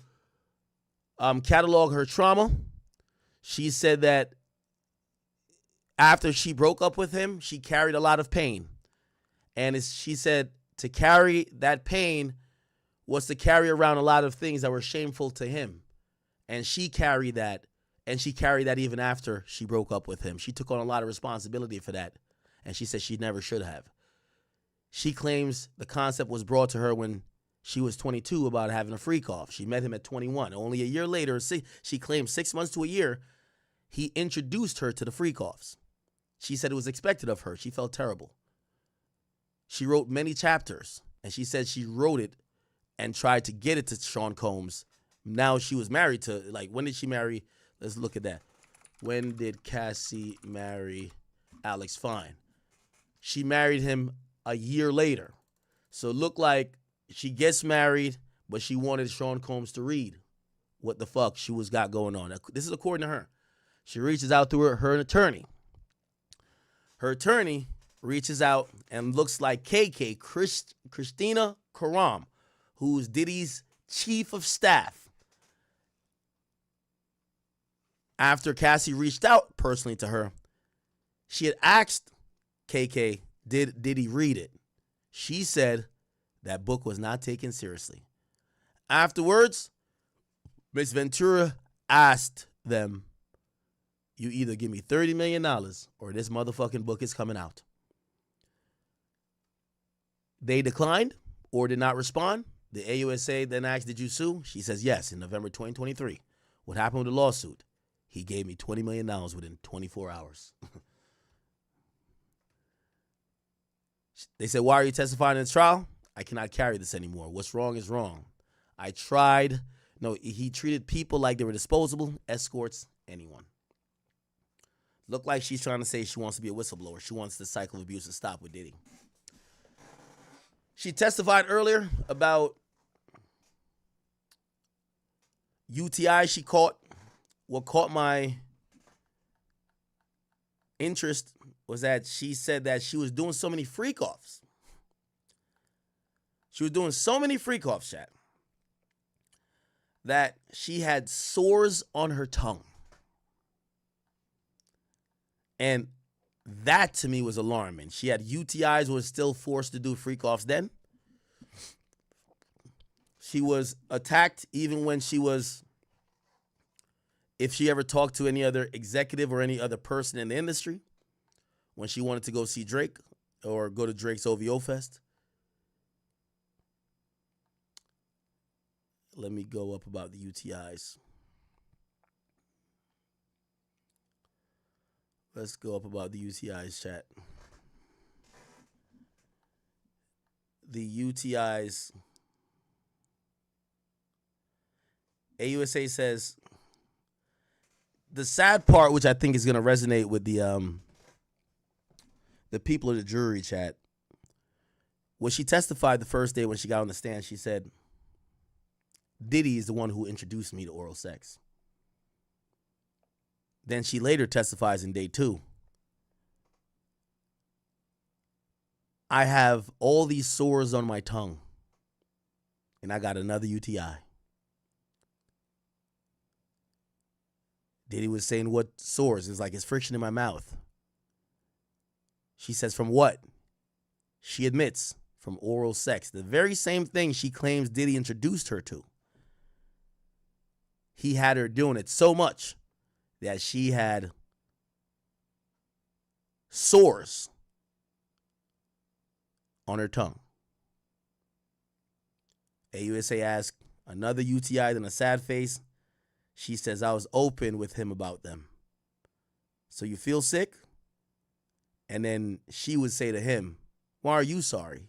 catalog her trauma. She said that after she broke up with him, she carried a lot of pain. And she said to carry that pain was to carry around a lot of things that were shameful to him. And she carried that. And she carried that even after she broke up with him. She took on a lot of responsibility for that. And she said she never should have. She claims the concept was brought to her when she was 22 about having a freakoff. She met him at 21. Only a year later, she claims 6 months to a year, he introduced her to the freakoffs. She said it was expected of her. She felt terrible. She wrote many chapters, and she said she wrote it and tried to get it to Sean Combs. Now she was married to, when did she marry? Let's look at that. When did Cassie marry Alex Fine? She married him a year later. So it looked like she gets married, but she wanted Sean Combs to read what the fuck she got going on. This is according to her. She reaches out to her attorney. Her attorney reaches out and looks like KK, Christina Karam, who's Diddy's chief of staff. After Cassie reached out personally to her, she had asked KK, did he read it? She said that book was not taken seriously. Afterwards, Ms. Ventura asked them, you either give me $30 million or this motherfucking book is coming out. They declined or did not respond. The AUSA then asked, did you sue? She says yes, in November 2023. What happened with the lawsuit? He gave me $20 million within 24 hours. They said, why are you testifying in the trial? I cannot carry this anymore. What's wrong is wrong. I tried. No, he treated people like they were disposable, escorts, anyone. Looked like she's trying to say she wants to be a whistleblower. She wants the cycle of abuse to stop with Diddy. She testified earlier about UTI she caught. What caught my interest was that she said that she was doing so many freakoffs. She was doing so many freakoffs, chat, that she had sores on her tongue. And that to me was alarming. She had UTIs, was still forced to do freakoffs then. She was attacked even when she was, if she ever talked to any other executive or any other person in the industry, when she wanted to go see Drake or go to Drake's OVO Fest. Let me go up about the UTIs. Let's go up about the UTIs, chat. The UTIs. AUSA says, the sad part, which I think is going to resonate with the people of the jury, chat, when she testified the first day when she got on the stand, she said, Diddy is the one who introduced me to oral sex. Then she later testifies in day 2. I have all these sores on my tongue, and I got another UTI. Diddy was saying, what sores? It's like, it's friction in my mouth. She says, from what? She admits, from oral sex. The very same thing she claims Diddy introduced her to. He had her doing it so much that she had sores on her tongue. AUSA asked, another UTI than a sad face. She says, I was open with him about them. So you feel sick? And then she would say to him, why are you sorry?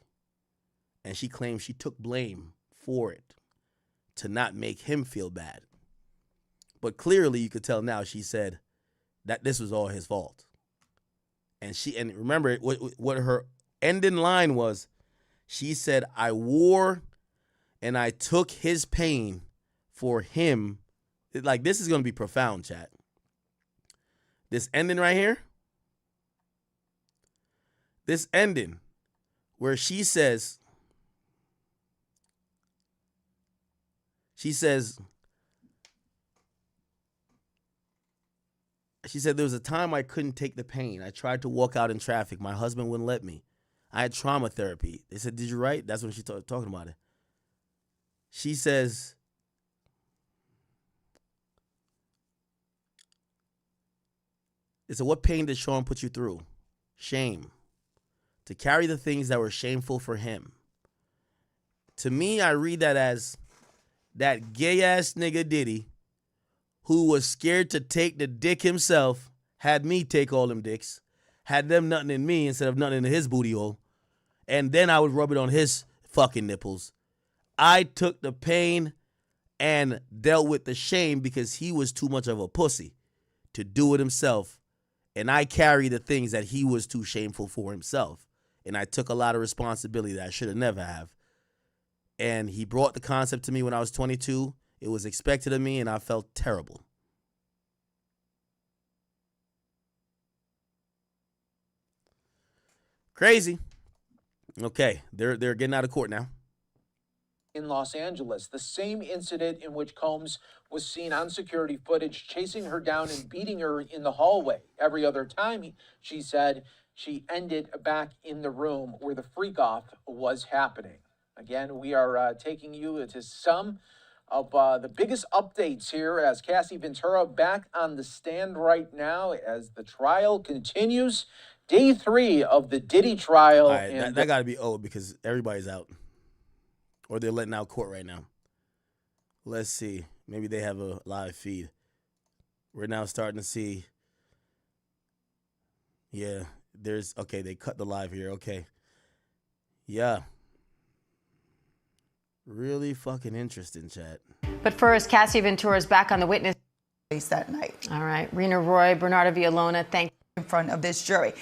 And she claims she took blame for it to not make him feel bad. But clearly you could tell now she said that this was all his fault. And remember what her ending line was. She said, I wore and I took his pain for him. Like, this is going to be profound, chat. This ending right here. This ending where she says, there was a time I couldn't take the pain. I tried to walk out in traffic. My husband wouldn't let me. I had trauma therapy. They said, did you write? That's when she talking about it. She says, they said, what pain did Sean put you through? Shame. To carry the things that were shameful for him. To me, I read that as that gay-ass nigga Diddy, who was scared to take the dick himself, had me take all them dicks, had them nutting in me instead of nutting in his booty hole, and then I would rub it on his fucking nipples. I took the pain and dealt with the shame because he was too much of a pussy to do it himself, and I carry the things that he was too shameful for himself, and I took a lot of responsibility that I should have never have. And he brought the concept to me when I was 22. It was expected of me, and I felt terrible. Crazy. Okay, they're getting out of court now. In Los Angeles, the same incident in which Combs was seen on security footage chasing her down and beating her in the hallway. Every other time, she said, she ended back in the room where the freak-off was happening. Again, we are taking you to some of the biggest updates here as Cassie Ventura back on the stand right now as the trial continues. Day 3 of the Diddy trial. All right, that got to be old because everybody's out. Or they're letting out court right now. Let's see. Maybe they have a live feed. We're now starting to see. Yeah, okay, they cut the live here. Okay. Yeah. Really fucking interesting, chat. But first, Cassie Ventura is back on the witness that night. All right, Rena Roy, Bernardo Villalona, thank you. In front of this jury.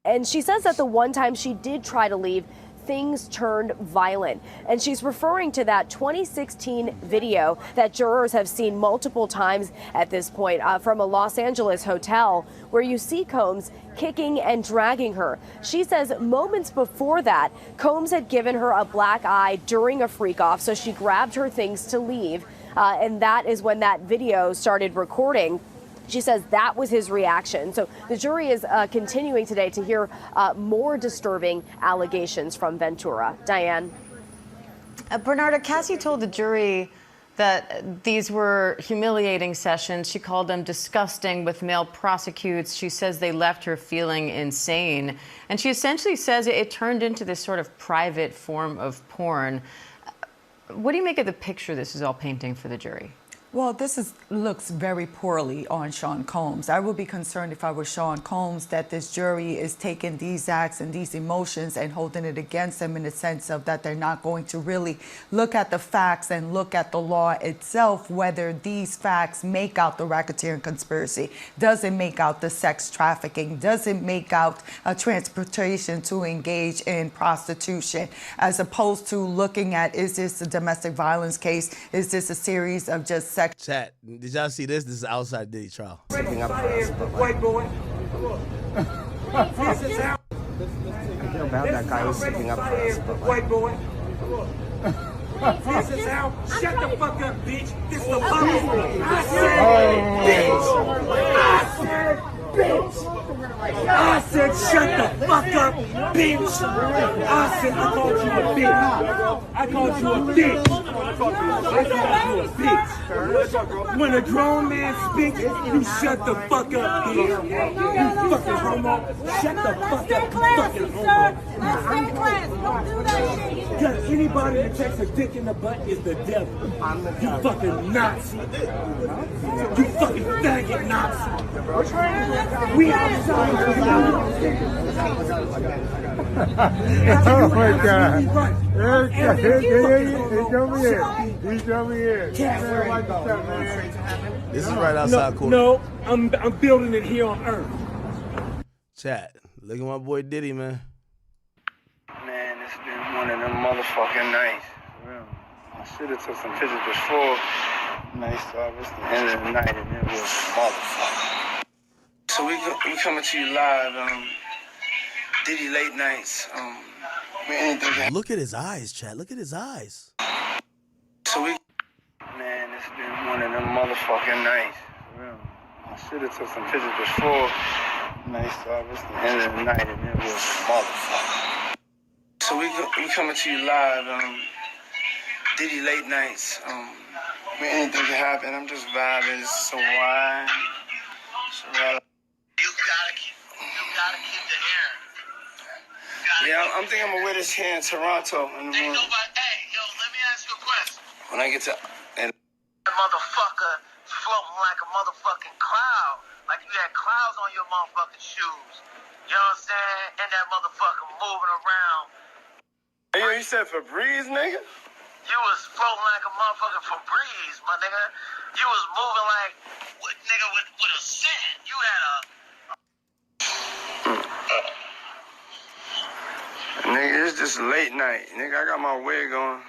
And she says that the one time she did try to leave, things turned violent. And she's referring to that 2016 video that jurors have seen multiple times at this point from a Los Angeles hotel where you see Combs kicking and dragging her. She says moments before that, Combs had given her a black eye during a freak-off, so she grabbed her things to leave. And that is when that video started recording. She says that was his reaction. So the jury is continuing today to hear more disturbing allegations from Ventura. Diane. Bernarda, Cassie told the jury that these were humiliating sessions. She called them disgusting with male prosecutes. She says they left her feeling insane. And she essentially says it turned into this sort of private form of porn. What do you make of the picture this is all painting for the jury? Well, this looks very poorly on Sean Combs. I would be concerned if I were Sean Combs that this jury is taking these acts and these emotions and holding it against them in the sense of that they're not going to really look at the facts and look at the law itself, whether these facts make out the racketeering conspiracy, does it make out the sex trafficking, does it make out a transportation to engage in prostitution, as opposed to looking at, is this a domestic violence case, is this a series of just sex. Chat, did y'all see this? This is outside Diddy trial. White boy. I feel bad that guy was sticking up for us, but white boy. This is how. Shut the fuck up, bitch. This is the fuck. I said, bitch. I said, bitch. I said, shut the fuck up, bitch. I said, I called you a bitch. I called you a bitch. I called you a bitch. When a grown man speaks, you shut the fuck up, bitch. You fucking homo. Shut the fuck up, you fucking homo. Stay class. Don't do that shit. Because anybody that takes a dick in the butt is the devil. You fucking Nazi. You fucking faggot Nazi. We outside. Oh my God. He told me in. This is right outside court. No, I'm building it here on Earth. Chat, look at my boy Diddy, man. Man, it's been one of them motherfucking nights. I should have took some pictures before. Nice stuff. It's the end of the night and it was motherfucker. So we coming to you live, Diddy late nights, Look at his eyes, chat. Look at his eyes. So man, it's been one of them motherfucking nights. I should have took some pictures before. Nice stuff. It's the end of the night and it was motherfucker. So we coming to you live, Diddy late nights, anything can happen. I'm just vibing. It's so wide. So right. You gotta keep the hair. Yeah, I'm thinking I'm gonna wear this here in Toronto. Ain't nobody. Hey, yo, let me ask you a question. When I get to that motherfucker floating like a motherfucking cloud, like you had clouds on your motherfucking shoes. You know what I'm saying? And that motherfucker moving around. Hey, yo, you said Febreze, nigga? You was floating like a motherfucking Febreze, my nigga. You was moving like, nigga, with a scent. You had a. Nigga, it's just late night. Nigga, I got my wig on.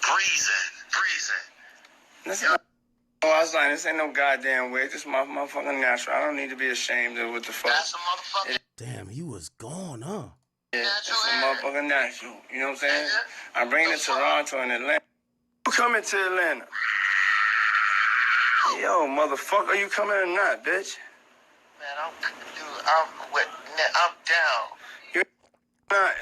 Breezing. Listen, I was like, this ain't no goddamn wig. This is my motherfucking natural. I don't need to be ashamed of what the fuck. That's a motherfucking. Damn, he was gone, huh? Yeah, it's a motherfucking natural. You know what I'm saying? I'm bringing it to Toronto and Atlanta. You coming to Atlanta? Yo, motherfucker, you coming or not, bitch? Man, I'm down.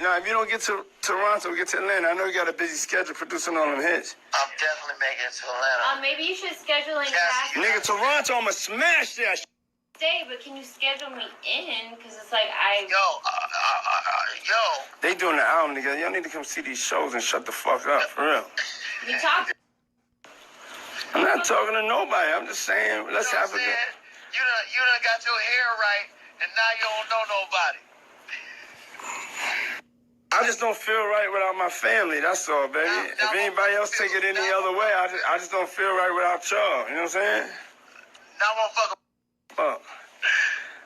Nah, if you don't get to Toronto, get to Atlanta. I know you got a busy schedule producing all them hits. I'm definitely making it to Atlanta. Maybe you should schedule in Cassie. Nigga, Toronto, I'ma smash that shit. Stay, but can you schedule me in? Because it's like Yo. They doing the album together. Y'all need to come see these shows and shut the fuck up, for real. We talked. I'm not talking to nobody. I'm just saying, let's have a good. You done got your hair right, and now you don't know nobody. I just don't feel right without my family. That's all, baby. If anybody else take it any other way, I just don't feel right without y'all. You know what I'm saying? Now motherfucker. Fuck.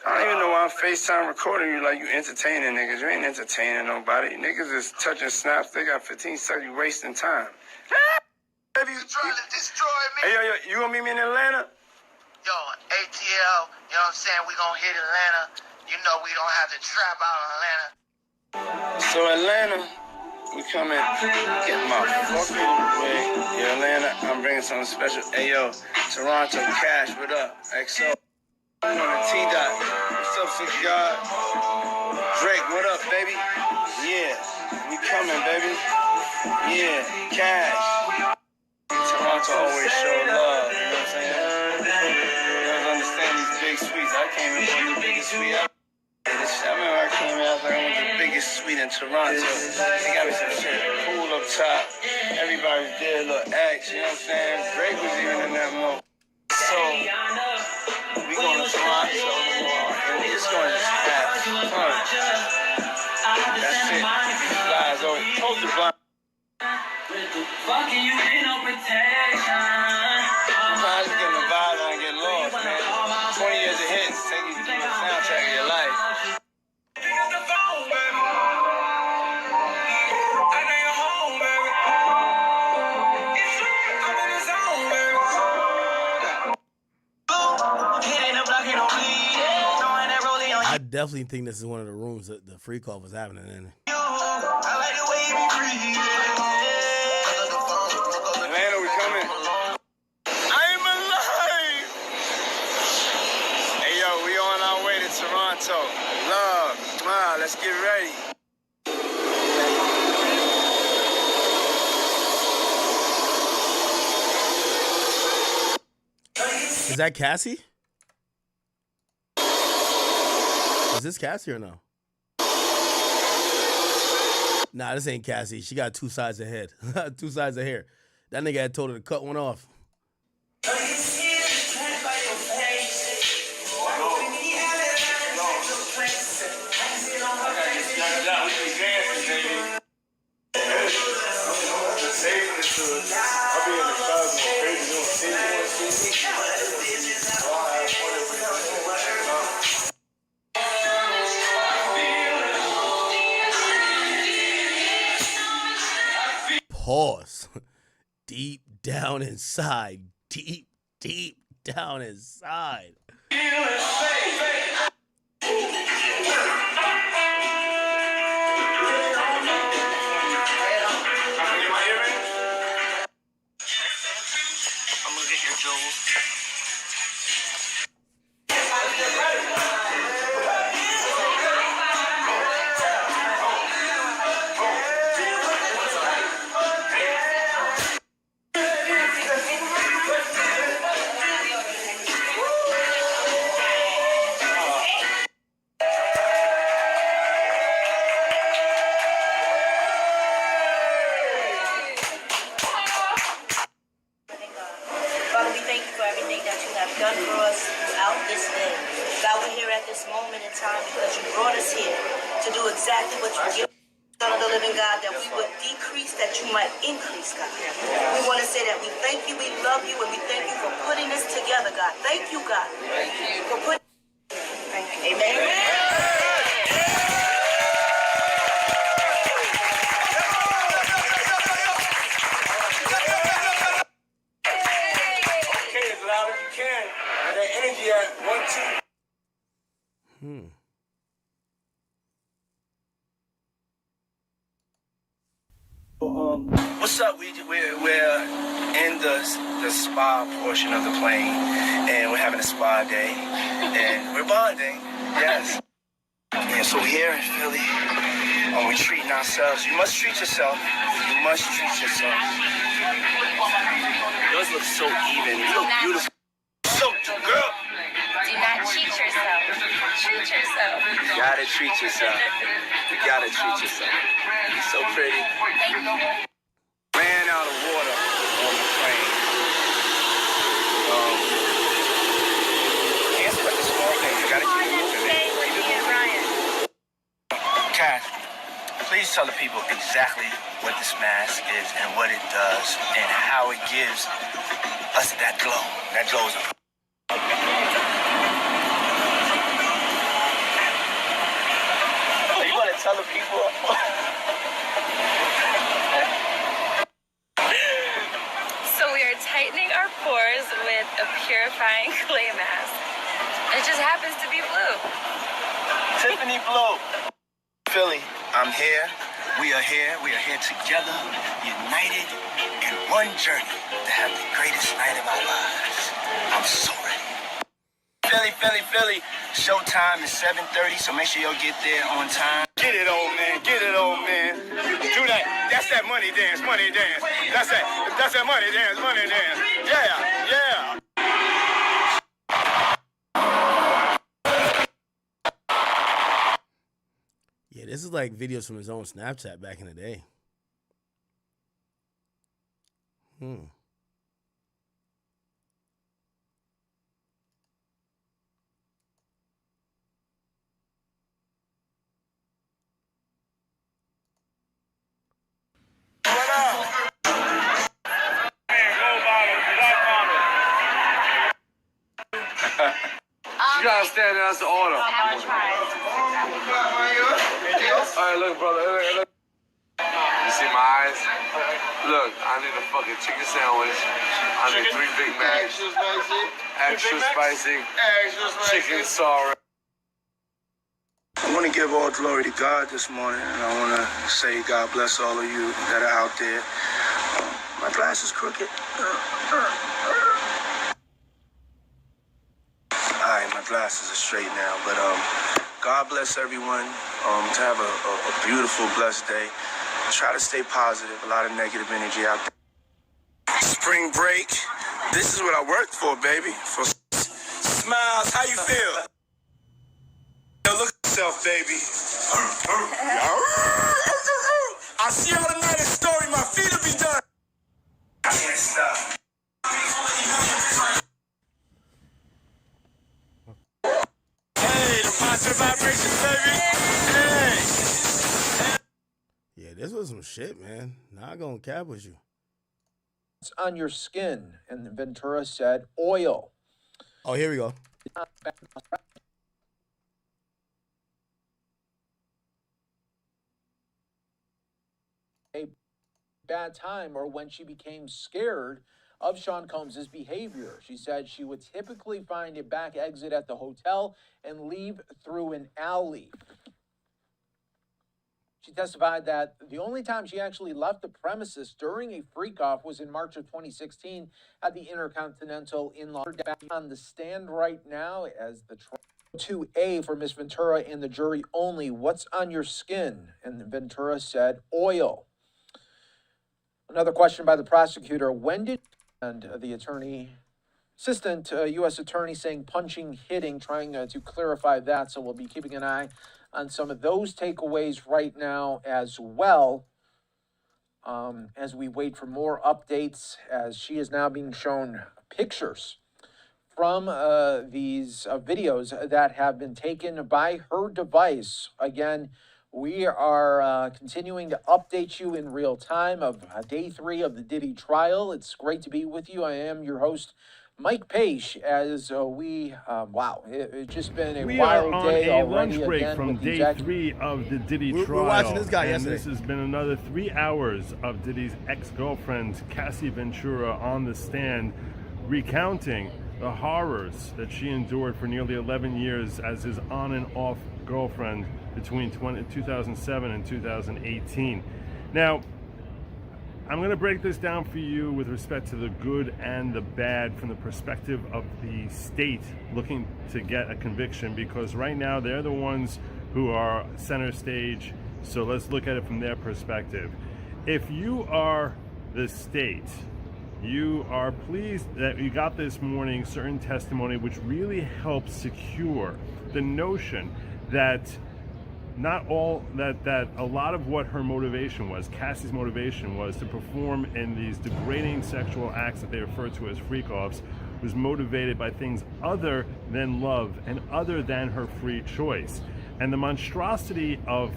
I don't even know why I'm FaceTime recording you like you entertaining niggas. You ain't entertaining nobody. Niggas is touching snaps. They got 15 seconds. You wasting time. Baby, You trying to destroy me? Hey, yo, you gonna meet me in Atlanta? Yo, ATL, you know what I'm saying? We gonna hit Atlanta. You know we don't have to trap out in Atlanta. So Atlanta, we come in, get my fucking wig. Yeah, Atlanta, I'm bringing something special. Hey, yo, Toronto, Cash, what up? XO. I'm on the T-Dot. What's up, 6 God? Drake, what up, baby? Yeah, we coming, baby. Yeah, cash. Toronto always show love, you know what I'm saying? You guys understand these big suites. I came in from the biggest suite ever. I remember I came out there with the biggest suite in Toronto. They got me some shit, pool up top. Everybody's there, little X, you know what I'm saying? Drake was even in that mode. So, we going to Toronto tomorrow, and we just going to just have fun. That's it. Flies over. Told the blind. Fucking you ain't no protection. Sometimes you get in the vibe and get lost, man. 20 years of hits, take you through the soundtrack of your life. I definitely think this is one of the rooms that the freakoff was happening in. Atlanta, we coming. I'm alive! Hey, yo, we on our way to Toronto. Love, smile, let's get ready. Is that Cassie? Is this Cassie or no? Nah, this ain't Cassie. She got 2 sides of head. 2 sides of hair. That nigga had told her to cut one off. Pause. Deep down inside. Deep down inside. What's up? We're in the spa portion of the plane, and we're having a spa day, and we're bonding. Yes. And so here in Philly, we're treating ourselves. You must treat yourself. You must treat yourself. Yours look so even. You look beautiful. So, girl. Do not cheat yourself. Treat yourself. You gotta treat yourself. You gotta treat yourself. You're so pretty. Thank you. Ran out of water on the plane. Can't sweat the small things. You gotta keep it moving. Cash, please tell the people exactly what this mask is and what it does and how it gives us that glow. That glow is Are you gonna tell the people? Tightening our pores with a purifying clay mask. It just happens to be blue. Tiffany Blue. Philly, I'm here. We are here. We are here together, united in one journey to have the greatest night of our lives. I'm so ready. Philly. Showtime is 7:30, so make sure you'll get there on time. Get it, old man. Get it, old man. Do that. That's that money dance. Money dance. That's that money dance. Money dance. Yeah. Yeah, this is like videos from his own Snapchat back in the day. You gotta stand there, that's the order. I'm gonna try. Alright, look, brother. Look. You see my eyes? Look, I need a fucking chicken sandwich. I need 3 Big Macs. Extra spicy. Chicken sorry. I want to give all glory to God this morning, and I want to say God bless all of you that are out there. My glass is crooked. Alright, my glasses are straight now, but God bless everyone. To have a beautiful, blessed day. Try to stay positive. A lot of negative energy out there. Spring break. This is what I worked for, baby. For smiles. How you feel? Look at yourself, baby. I'll see y'all tonight at Story. My feet will be done. I can't stop. Hey, the positive vibrations, baby. Hey. Yeah, this was some shit, man. Not gonna cap with you. It's on your skin. And Ventura said oil. Oh, here we go. A bad time, or when she became scared of Sean Combs' behavior. She said she would typically find a back exit at the hotel and leave through an alley. She testified that the only time she actually left the premises during a freak-off was in March of 2016 at the Intercontinental in Los Angeles. Back on the stand right now as the 2A for Miss Ventura and the jury only. What's on your skin? And Ventura said oil. Another question by the prosecutor. When did and the assistant U.S. attorney saying punching, hitting, trying to clarify that. So we'll be keeping an eye on some of those takeaways right now as well, as we wait for more updates, as she is now being shown pictures from these videos that have been taken by her device. Again, we are continuing to update you in real time of day 3 of the Diddy trial. It's great to be with you. I am your host, Mike Page, as wow, it's just been a wild day already. We are on a lunch break from day 3 of the Diddy trial. We're watching this guy and yesterday. This has been another 3 hours of Diddy's ex-girlfriend, Cassie Ventura, on the stand, recounting the horrors that she endured for nearly 11 years as his on and off girlfriend between 2007 and 2018. Now, I'm going to break this down for you with respect to the good and the bad from the perspective of the state looking to get a conviction, because right now they're the ones who are center stage. So let's look at it from their perspective. If you are the state, you are pleased that you got this morning certain testimony which really helps secure the notion that not all that a lot of what her motivation was, Cassie's motivation, was to perform in these degrading sexual acts that they refer to as freakoffs, was motivated by things other than love and other than her free choice. And the monstrosity of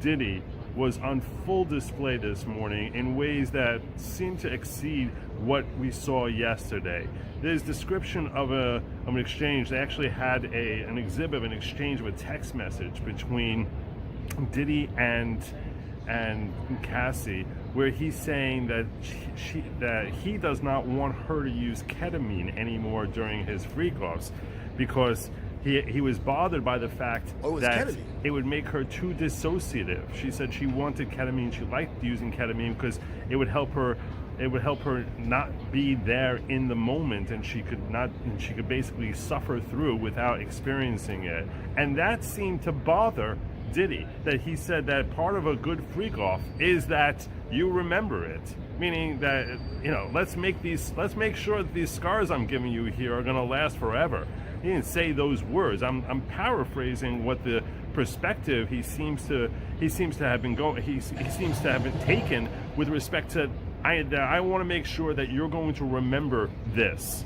Diddy was on full display this morning in ways that seem to exceed what we saw yesterday. There's description of an exchange. They actually had an exhibit of an exchange of a text message between Diddy and Cassie, where he's saying that that he does not want her to use ketamine anymore during his freak-offs, because he was bothered by the fact that ketamine. It would make her too dissociative. She said she wanted ketamine. She liked using ketamine because it would help her it would help her not be there in the moment, and she could basically suffer through without experiencing it. And that seemed to bother Diddy, that he said that part of a good freak off is that you remember it, meaning that, let's make sure that these scars I'm giving you here are going to last forever. He didn't say those words. I'm paraphrasing what the perspective he seems to have been taken with respect to, I want to make sure that you're going to remember this.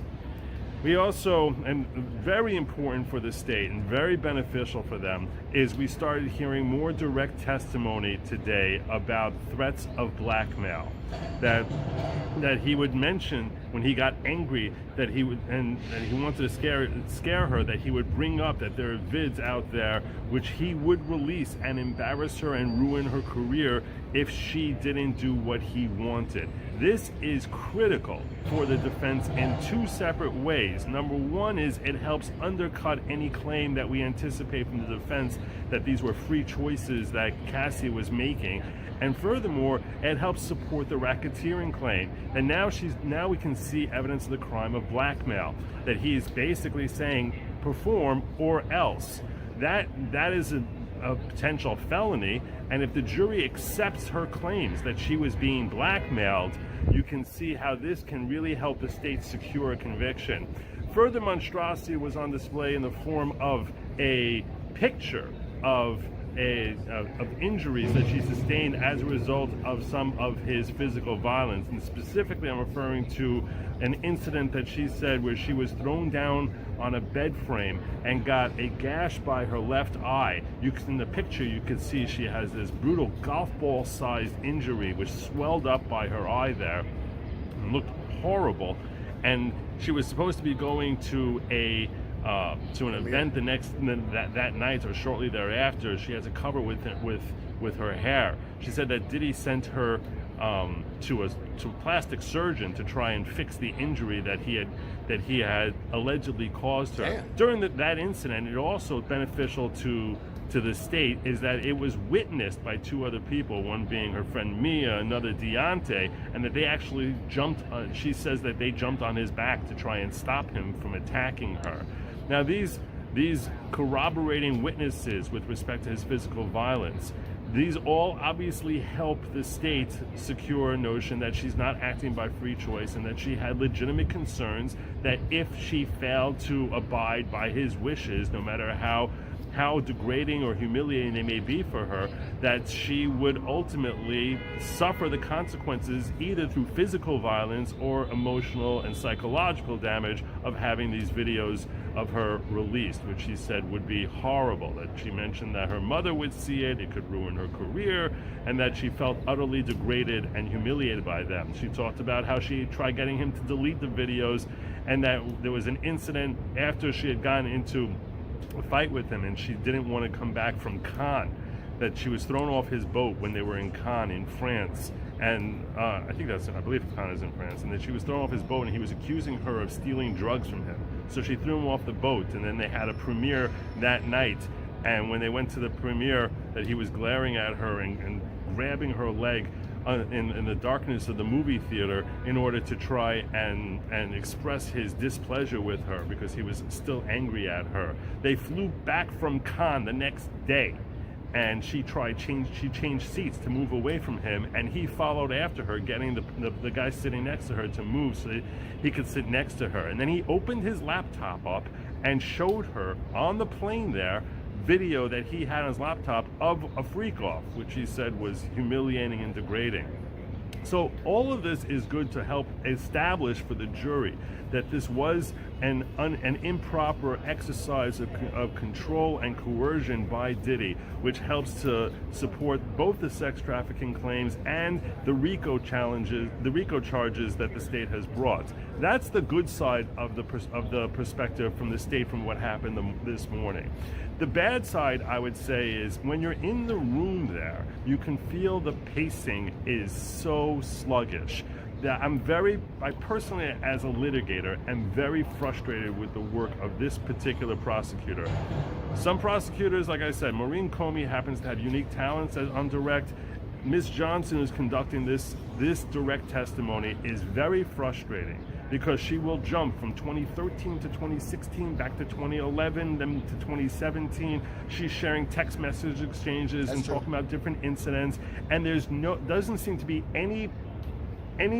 We also, and very important for the state and very beneficial for them, is we started hearing more direct testimony today about threats of blackmail. That he would mention when he got angry that he would, and he wanted to scare her, that he would bring up that there are vids out there which he would release and embarrass her and ruin her career if she didn't do what he wanted. This is critical for the defense in two separate ways. Number one is it helps undercut any claim that we anticipate from the defense that these were free choices that Cassie was making. And furthermore, it helps support the racketeering claim. And now we can see evidence of the crime of blackmail, that he's basically saying perform or else. That is a potential felony, and if the jury accepts her claims that she was being blackmailed, you can see how this can really help the state secure a conviction. Further monstrosity was on display in the form of a picture of injuries that she sustained as a result of some of his physical violence. And specifically, I'm referring to an incident that she said where she was thrown down on a bed frame and got a gash by her left eye. In the picture, you can see she has this brutal golf ball sized injury which swelled up by her eye there and looked horrible. And she was supposed to be going to an event that night or shortly thereafter. She had to cover with her hair. She said that Diddy sent her to a plastic surgeon to try and fix the injury that he had allegedly caused her. Damn. During that incident, it also beneficial to the state is that it was witnessed by two other people, one being her friend Mia, another Deontay, and that they actually she says that they jumped on his back to try and stop him from attacking her. Now these corroborating witnesses with respect to his physical violence, these all obviously help the state secure a notion that she's not acting by free choice and that she had legitimate concerns that if she failed to abide by his wishes, no matter how degrading or humiliating they may be for her, that she would ultimately suffer the consequences either through physical violence or emotional and psychological damage of having these videos of her released, which she said would be horrible. That she mentioned that her mother would see it could ruin her career, and that she felt utterly degraded and humiliated by them. She talked about how she tried getting him to delete the videos, and that there was an incident after she had gotten into a fight with him and she didn't want to come back from Cannes, that she was thrown off his boat when they were in Cannes in France, and I believe Cannes is in France, and that she was thrown off his boat and he was accusing her of stealing drugs from him. So she threw him off the boat, and then they had a premiere that night, and when they went to the premiere, that he was glaring at her and grabbing her leg in the darkness of the movie theater in order to try and express his displeasure with her because he was still angry at her. They flew back from Cannes the next day, and she changed seats to move away from him, and he followed after her, getting the guy sitting next to her to move so that he could sit next to her. And then he opened his laptop up and showed her on the plane there video that he had on his laptop of a freakoff, which he said was humiliating and degrading. So all of this is good to help establish for the jury that this was an improper exercise of control and coercion by Diddy, which helps to support both the sex trafficking claims and the RICO charges that the state has brought. That's the good side of the perspective from the state from what happened this morning. The bad side, I would say, is when you're in the room there, you can feel the pacing is so sluggish. That I personally, as a litigator, am very frustrated with the work of this particular prosecutor. Some prosecutors, like I said, Maureen Comey happens to have unique talents on direct. Ms. Johnson, who's conducting this direct testimony, is very frustrating because she will jump from 2013 to 2016, back to 2011, then to 2017. She's sharing text message exchanges and talking about different incidents, and doesn't seem to be any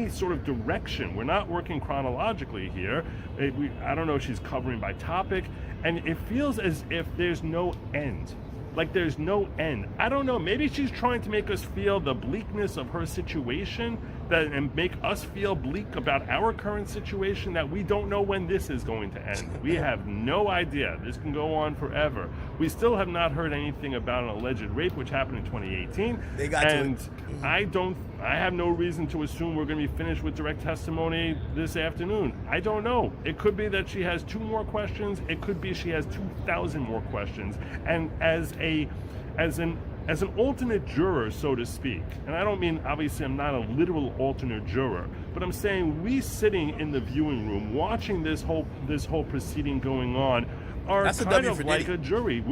sort of direction. We're not working chronologically here. I don't know if she's covering by topic, and it feels as if there's no end. Like there's no end. I don't know, maybe she's trying to make us feel the bleakness of her situation and make us feel bleak about our current situation, that we don't know when this is going to end. We have no idea. This can go on forever. We still have not heard anything about an alleged rape, which happened in 2018. I have no reason to assume we're going to be finished with direct testimony this afternoon. I don't know. It could be that she has 2 more questions. It could be she has 2,000 more questions. And as an alternate juror, so to speak, and I don't mean, obviously, I'm not a literal alternate juror, but I'm saying we sitting in the viewing room watching this whole proceeding going on are kind of like a jury.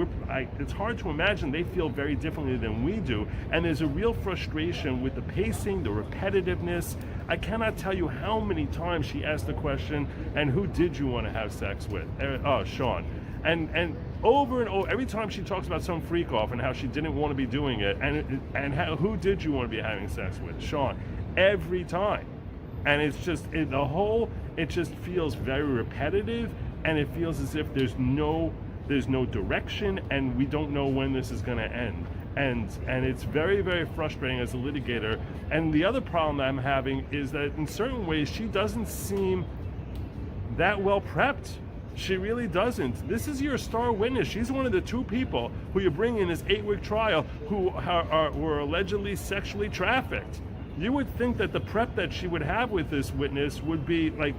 It's hard to imagine they feel very differently than we do, and there's a real frustration with the pacing, the repetitiveness. I cannot tell you how many times she asked the question, and who did you want to have sex with? Oh, Sean. And over and over, every time she talks about some freak off and how she didn't want to be doing it, and who did you want to be having sex with? Sean. Every time. And it's just, it just feels very repetitive, and it feels as if there's no direction, and we don't know when this is going to end. And it's very, very frustrating as a litigator. And the other problem that I'm having is that in certain ways she doesn't seem that well prepped. She really doesn't. This is your star witness. She's one of the 2 people who you bring in this 8-week trial who were allegedly sexually trafficked. You would think that the prep that she would have with this witness would be like,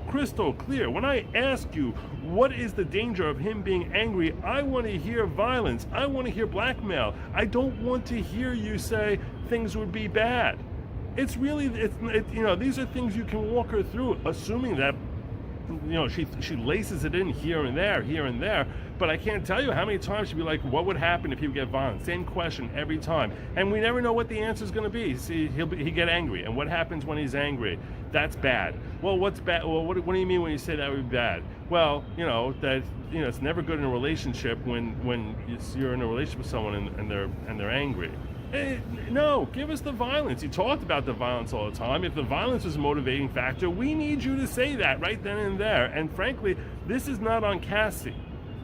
crystal clear. When I ask you, what is the danger of him being angry? I want to hear violence. I want to hear blackmail. I don't want to hear you say things would be bad. It's really, these are things you can walk her through, assuming that, she laces it in here and there, but I can't tell you how many times she'd be like, what would happen if he would get violent? Same question every time. And we never know what the answer is going to be. See, he get angry. And what happens when he's angry? That's bad. Well, what's bad? Well, what do you mean when you say that would be bad? Well, it's never good in a relationship when you're in a relationship with someone and they're angry. No, give us the violence. You talked about the violence all the time. If the violence is a motivating factor, we need you to say that right then and there. And frankly, this is not on Cassie.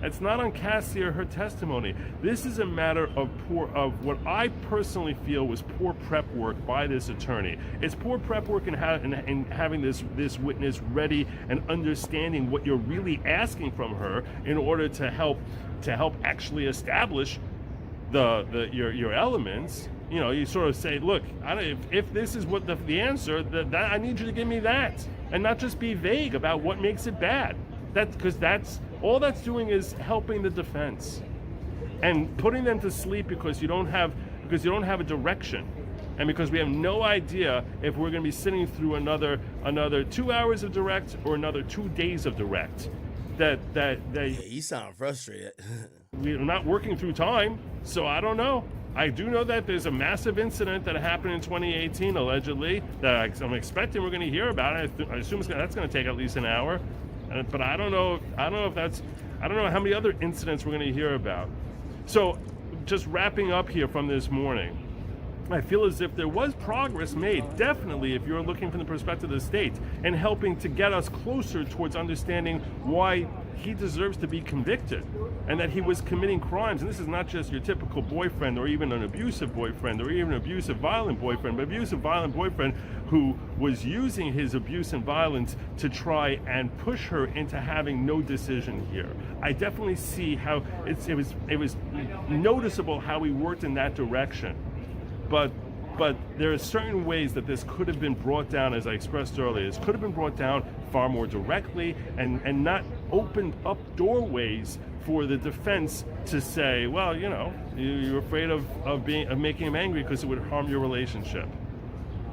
It's not on Cassie or her testimony. This is a matter of what I personally feel was poor prep work by this attorney. It's poor prep work in having this witness ready and understanding what you're really asking from her in order to help actually establish your elements. You sort of say, look, if this is what the answer, that I need you to give me that, and not just be vague about what makes it bad. Because that's all that's doing is helping the defense and putting them to sleep because you don't have a direction, and because we have no idea if we're going to be sitting through another 2 hours of direct or another 2 days of direct. Yeah, you sound frustrated. We're not working through time, so I don't know. I do know that there's a massive incident that happened in 2018, allegedly, that I'm expecting we're going to hear about. I assume that's going to take at least an hour, but I don't know how many other incidents we're going to hear about. So, just wrapping up here from this morning, I feel as if there was progress made, definitely if you're looking from the perspective of the state, and helping to get us closer towards understanding why he deserves to be convicted and that he was committing crimes. And this is not just your typical boyfriend or even an abusive boyfriend or even an abusive violent boyfriend, but abusive violent boyfriend who was using his abuse and violence to try and push her into having no decision here. I definitely see how it was noticeable how he worked in that direction. But there are certain ways that this could have been brought down, as I expressed earlier. This could have been brought down far more directly and not opened up doorways for the defense to say, well, you're afraid of making him angry because it would harm your relationship.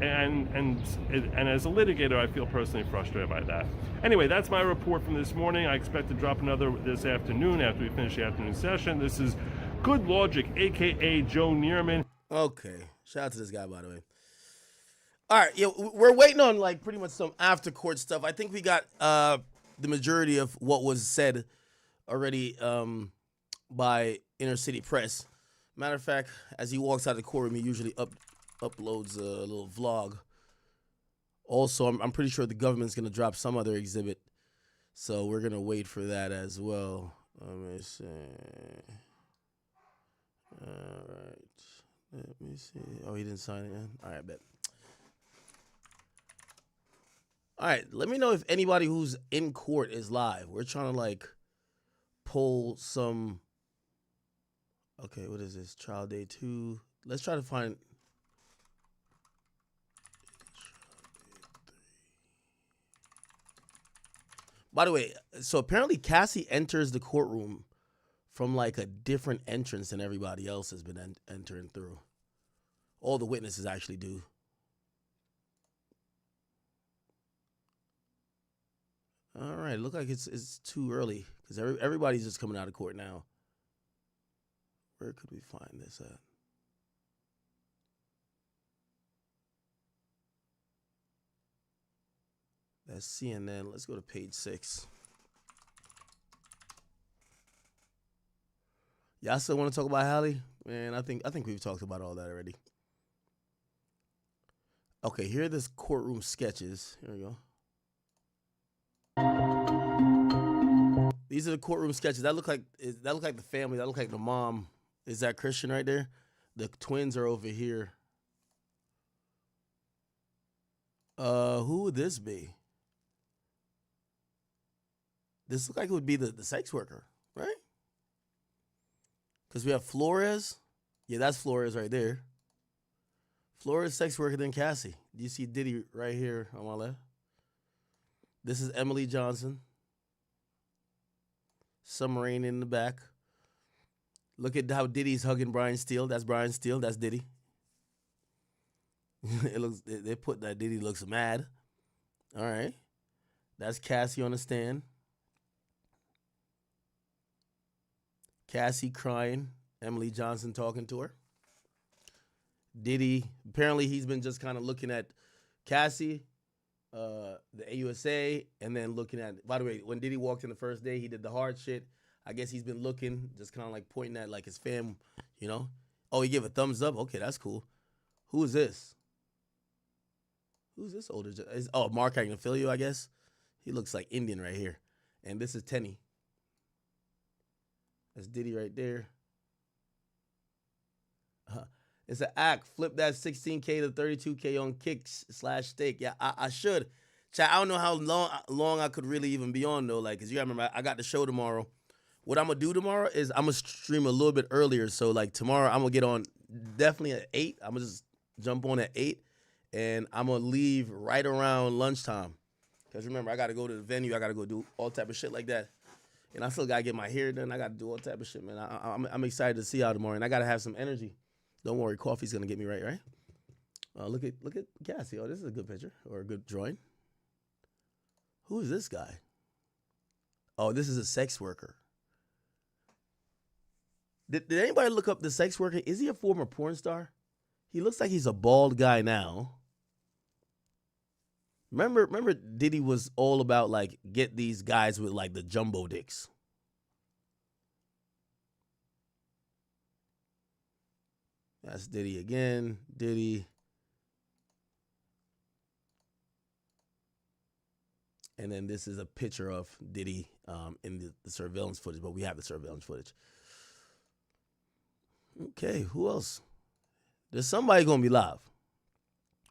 And as a litigator, I feel personally frustrated by that. Anyway, that's my report from this morning. I expect to drop another this afternoon after we finish the afternoon session. This is Good Logic, a.k.a. Joe Neerman. Okay, Shout out to this guy, by the way. All right, yeah, we're waiting on like pretty much some after court stuff. I think we got the majority of what was said already by Inner City Press. Matter of fact, as he walks out of the courtroom, he usually uploads a little vlog. Also, I'm pretty sure the government's gonna drop some other exhibit, so we're gonna wait for that as well. Let me see. All right. Let me see. Oh, he didn't sign it yet? All right, bet. All right, let me know if anybody who's in court is live. We're trying to, like, pull some... Okay, what is this? Trial day 2. Let's try to find... By the way, so apparently Cassie enters the courtroom from like a different entrance than everybody else has been entering through. All the witnesses actually do. All right, look like it's too early because everybody's just coming out of court now. Where could we find this at? That's CNN. Let's go to page 6. Y'all still want to talk about Hallie? Man, I think we've talked about all that already. Okay, here are this courtroom sketches. Here we go. These are the courtroom sketches. That look like the family. That look like the mom. Is that Christian right there? The twins are over here. Who would this be? This look like it would be the sex worker, right? Because we have Flores. Yeah, that's Flores right there. Flores, sex worker, then Cassie. Do you see Diddy right here on my left? This is Emily Johnson. Submarine in the back. Look at how Diddy's hugging Brian Steele. That's Brian Steele. That's Diddy. They put that Diddy looks mad. All right. That's Cassie on the stand. Cassie crying. Emily Johnson talking to her. Diddy, apparently he's been just kind of looking at Cassie, the AUSA, and then looking at, by the way, when Diddy walked in the first day, he did the hard shit. I guess he's been looking, just kind of like pointing at like his fam, you know? Oh, he gave a thumbs up? Okay, that's cool. Who is this? Who's this older? Oh, Mark Agnafilio, I guess. He looks like Indian right here. And this is Tenny. That's Diddy right there. It's an act. Flip that 16K to 32K on kicks/stake. Yeah, I should. Chat, I don't know how long I could really even be on, though. Like, because you gotta remember, I got the show tomorrow. What I'm going to do tomorrow is I'm going to stream a little bit earlier. So, like, tomorrow I'm going to get on definitely at 8. I'm going to just jump on at 8. And I'm going to leave right around lunchtime. Because remember, I got to go to the venue. I got to go do all type of shit like that. And I still got to get my hair done. I got to do all type of shit, man. I'm excited to see y'all tomorrow. And I got to have some energy. Don't worry, coffee's going to get me right? Look at Cassie. Oh, this is a good picture or a good drawing. Who is this guy? Oh, this is a sex worker. Did anybody look up the sex worker? Is he a former porn star? He looks like he's a bald guy now. Remember Diddy was all about, like, get these guys with, like, the jumbo dicks. That's Diddy again. Diddy. And then this is a picture of Diddy in the surveillance footage, but we have the surveillance footage. Okay, who else? There's somebody going to be live.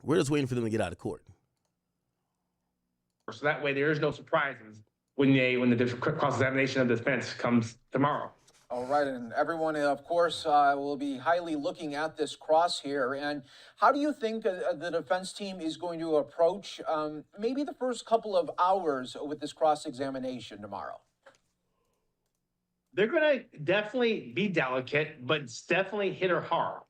We're just waiting for them to get out of court. So that way there is no surprises when the cross-examination of the defense comes tomorrow. All right, and everyone, of course, will be highly looking at this cross here. And how do you think the defense team is going to approach maybe the first couple of hours with this cross-examination tomorrow? They're going to definitely be delicate, but definitely hit her hard.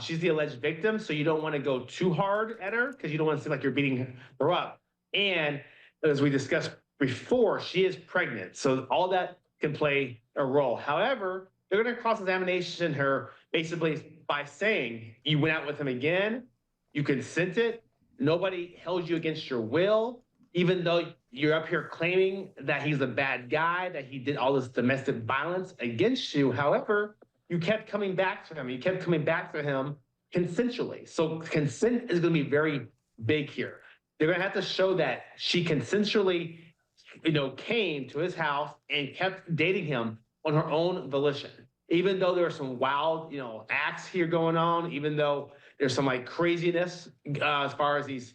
She's the alleged victim, so you don't want to go too hard at her because you don't want to seem like you're beating her up. And as we discussed before, she is pregnant, so all that can play a role. However, they're going to cross-examination her basically by saying you went out with him again, you consented, nobody held you against your will, even though you're up here claiming that he's a bad guy, that he did all this domestic violence against you. However, you kept coming back to him. You kept coming back to him consensually. So consent is going to be very big here. They're going to have to show that she consensually, came to his house and kept dating him on her own volition. Even though there are some wild, acts here going on, even though there's some like craziness as far as these,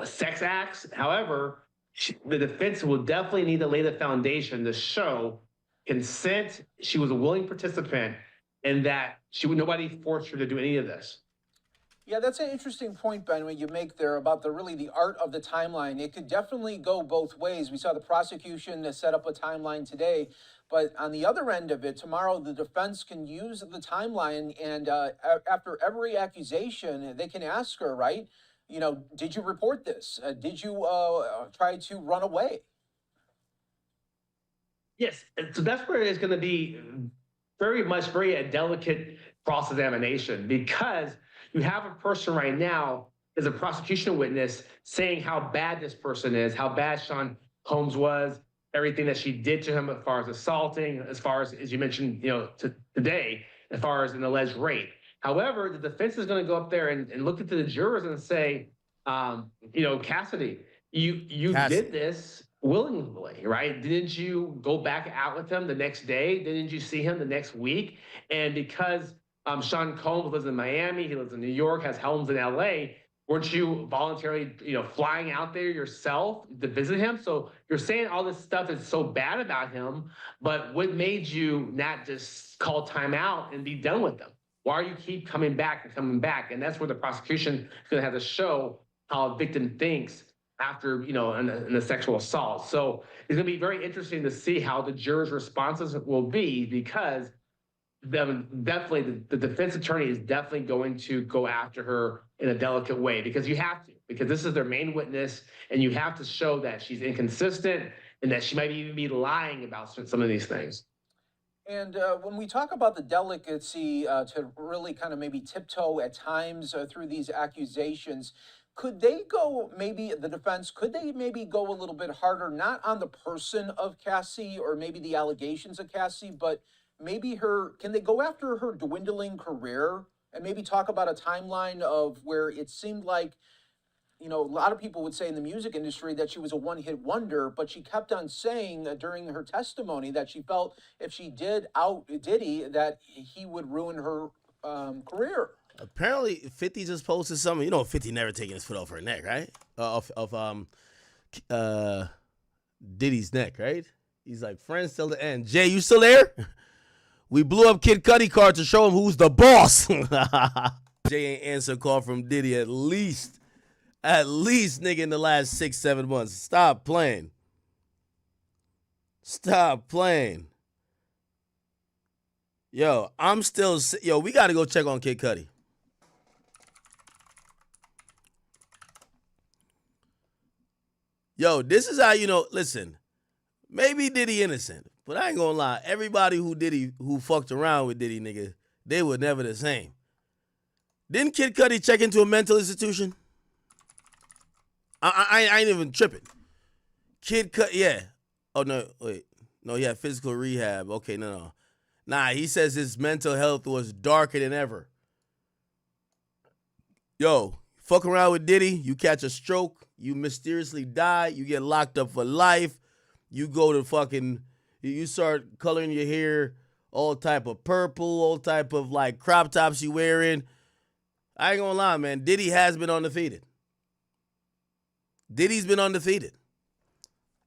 sex acts. However, the defense will definitely need to lay the foundation to show consent. She was a willing participant, and that nobody forced her to do any of this. Yeah, that's an interesting point, Ben, what you make there about the art of the timeline. It could definitely go both ways. We saw the prosecution set up a timeline today, but on the other end of it, tomorrow the defense can use the timeline, and after every accusation, they can ask her, right? Did you report this? Did you try to run away? Yes, so that's where it's going to be very a delicate cross-examination, because you have a person right now as a prosecution witness saying how bad this person is, how bad Sean Combs was, everything that she did to him as far as assaulting, as far as you mentioned, today, as far as an alleged rape. However, the defense is going to go up there and look into the jurors and say, Cassidy, you did this willingly, right? Didn't you go back out with him the next day? Didn't you see him the next week? And because Sean Combs lives in Miami, he lives in New York, has homes in LA, weren't you voluntarily, flying out there yourself to visit him? So you're saying all this stuff that's so bad about him, but what made you not just call time out and be done with them? Why do you keep coming back and coming back? And that's where the prosecution is going to have to show how a victim thinks after, in a sexual assault. So it's going to be very interesting to see how the jurors' responses will be, because definitely the defense attorney is definitely going to go after her in a delicate way, because you have to, because this is their main witness, and you have to show that she's inconsistent and that she might even be lying about some of these things. And when we talk about the delicacy to really kind of maybe tiptoe at times through these accusations, could they go, maybe the defense, could they maybe go a little bit harder, not on the person of Cassie or maybe the allegations of Cassie, but maybe can they go after her dwindling career and maybe talk about a timeline of where it seemed like, a lot of people would say in the music industry that she was a one-hit wonder, but she kept on saying during her testimony that she felt if she did out Diddy, that he would ruin her career. Apparently, 50 just posted something. 50 never taking his foot off her neck, right? Of Diddy's neck, right? He's like, friends till the end. Jay, you still there? We blew up Kid Cudi card to show him who's the boss. Jay ain't answer a call from Diddy at least, nigga, in the last 6-7 months. Stop playing. Yo, we got to go check on Kid Cudi. Yo, this is how listen, maybe Diddy innocent, but I ain't gonna lie. Everybody who fucked around with Diddy, nigga, they were never the same. Didn't Kid Cudi check into a mental institution? I ain't even tripping. Kid Cudi, yeah. Oh, no, wait. No, he had physical rehab. Okay, no. Nah, he says his mental health was darker than ever. Yo, fuck around with Diddy, you catch a stroke, you mysteriously die, you get locked up for life, you go to you start coloring your hair all type of purple, all type of like crop tops you wearing. I ain't gonna lie, man. Diddy has been undefeated. Diddy's been undefeated.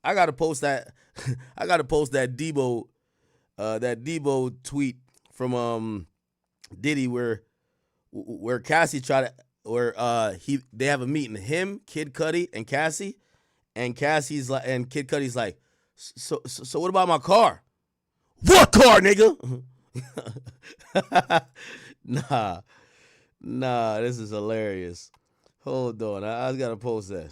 I gotta post that. I gotta post that Debo tweet from Diddy where Cassie they have a meeting. Him, Kid Cudi, and Cassie, and Kid Cudi's like, so what about my car? What car, nigga? Nah, this is hilarious. Hold on, I gotta post that.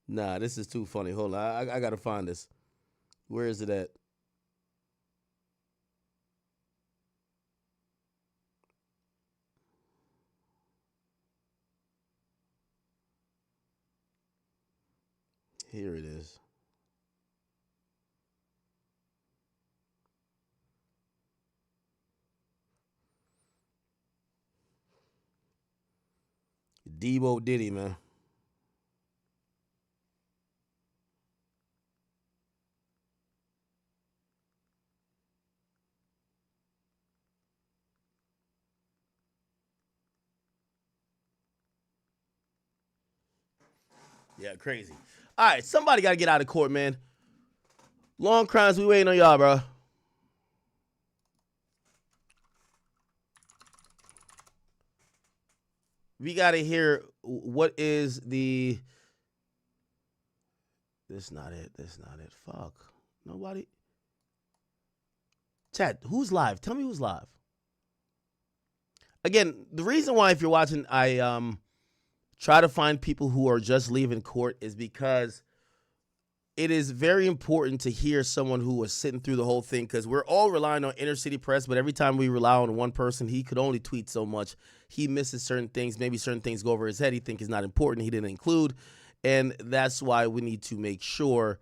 Nah, this is too funny. Hold on, I gotta find this. Where is it at? Here it is. Debo Diddy, man. Yeah, crazy. All right, somebody got to get out of court, man. Long crimes, we waiting on y'all, bro. We got to hear what is the... This not it. This not it. Fuck. Nobody. Chat, who's live? Tell me who's live. Again, the reason why, if you're watching, I try to find people who are just leaving court is because it is very important to hear someone who was sitting through the whole thing, because we're all relying on inner city press, but every time we rely on one person, he could only tweet so much. He misses certain things. Maybe certain things go over his head. He think is not important. He didn't include. And that's why we need to make sure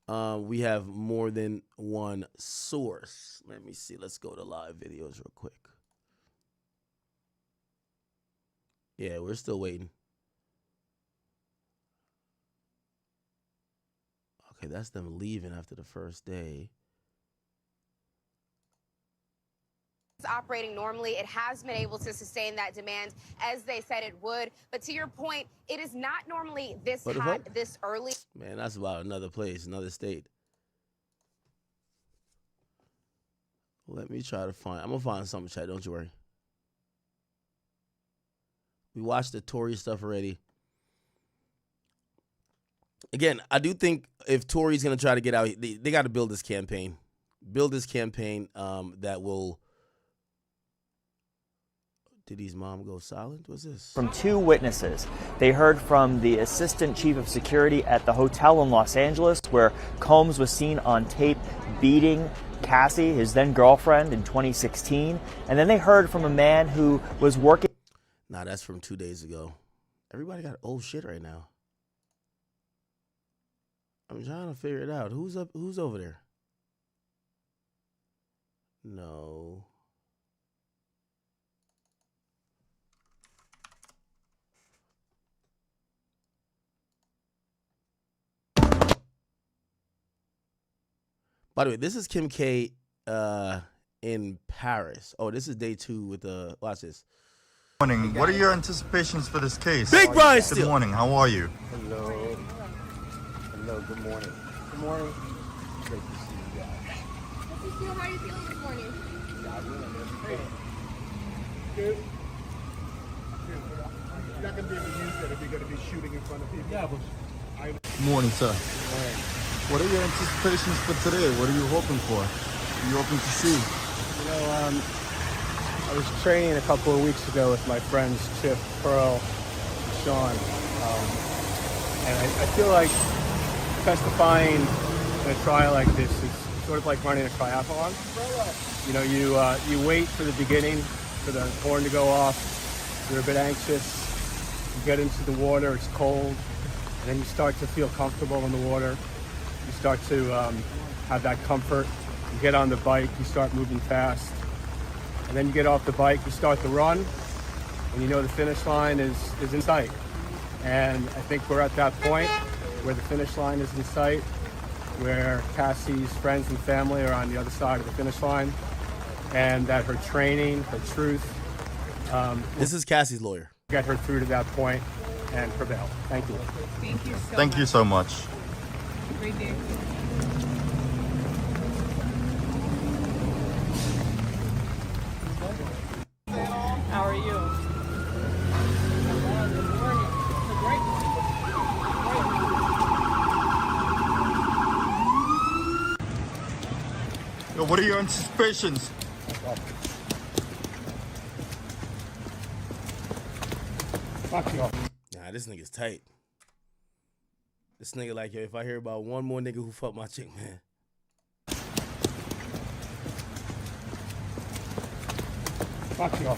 we have more than one source. Let me see. Let's go to live videos real quick. Yeah, we're still waiting. Okay, that's them leaving after the first day. It's operating normally. It has been able to sustain that demand as they said it would. But to your point, it is not normally this hot this early. Man, that's about another place, another state. Let me try to find. I'm going to find something, chat. Don't you worry. We watched the Tory stuff already. Again, I do think if Tory's going to try to get out, they got to build this campaign. Build this campaign that will... Diddy's mom go silent? What's this? From two witnesses. They heard from the assistant chief of security at the hotel in Los Angeles where Combs was seen on tape beating Cassie, his then girlfriend, in 2016. And then they heard from a man who was working... Nah, that's from 2 days ago. Everybody got old shit right now. I'm trying to figure it out. Who's up? Who's over there? No. By the way, this is Kim K in Paris. Oh, this is day 2 with the... Watch this. Morning. What are your anticipations for this case? Big Brian Good Steele. morning. How are you? Hello. Hello. Good morning. Good morning. Great to see you guys. Mr. Steele, how are you feeling this morning? Good. You're not going to be able to use that if you're going to be shooting in front of people. Yeah, but Morning, sir. What are your anticipations for today? What are you hoping for? What are you hoping to see? you know, I was training a couple of weeks ago with my friends Chip, Pearl, Sean, and I feel like testifying in a trial like this is sort of like running a triathlon. You know, you wait for the beginning, for the horn to go off. You're a bit anxious. You get into the water, it's cold, and then you start to feel comfortable in the water. You start to have that comfort. You get on the bike, you start moving fast. And then you get off the bike, you start to run, and you know the finish line is in sight. And I think we're at that point where the finish line is in sight, where Cassie's friends and family are on the other side of the finish line, and that her training, her truth. This is Cassie's lawyer. Get her through to that point and prevail. Thank you. Thank you so much. Thank you so much. Great day. How are you? Yo, what are your anticipations? Nah, this nigga's tight. This nigga like, yo, if I hear about one more nigga who fucked my chick, man. Fuck you.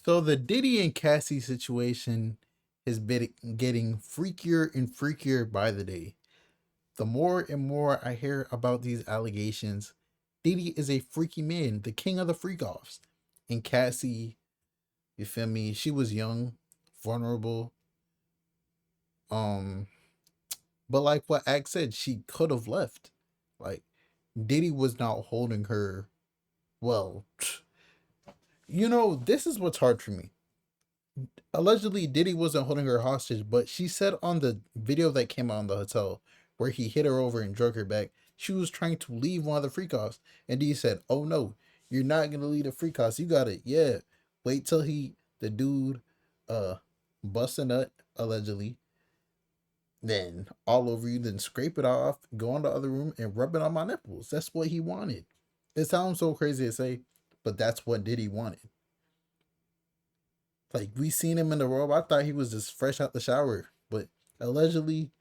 So the Diddy and Cassie situation has been getting freakier and freakier by the day. The more and more I hear about these allegations, Diddy is a freaky man, the king of the freakoffs. And Cassie, you feel me? She was young, vulnerable. But like what Ak said, she could have left. Like Diddy was not holding her. Well, this is what's hard for me. Allegedly, Diddy wasn't holding her hostage, but she said on the video that came out in the hotel where he hit her over and drug her back, she was trying to leave one of the freakoffs. And Diddy said, "Oh no, you're not gonna leave the freakoffs. You got it. Yeah. Wait till the dude, bust a nut, allegedly. Then all over you, then scrape it off, go in the other room and rub it on my nipples." That's what he wanted. It sounds so crazy to say, but that's what Diddy wanted. Like, we seen him in the robe. I thought he was just fresh out the shower. But allegedly,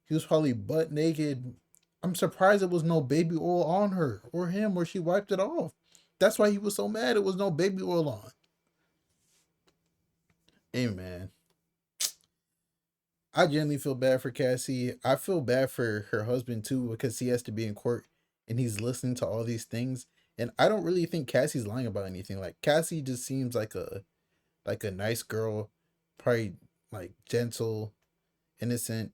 he was probably butt naked. I'm surprised there was no baby oil on her or him, or she wiped it off. That's why he was so mad it was no baby oil on. Hey, man. I genuinely feel bad for Cassie. I feel bad for her husband, too, because he has to be in court and he's listening to all these things. And I don't really think Cassie's lying about anything. Like, Cassie just seems like a nice girl, probably like gentle, innocent,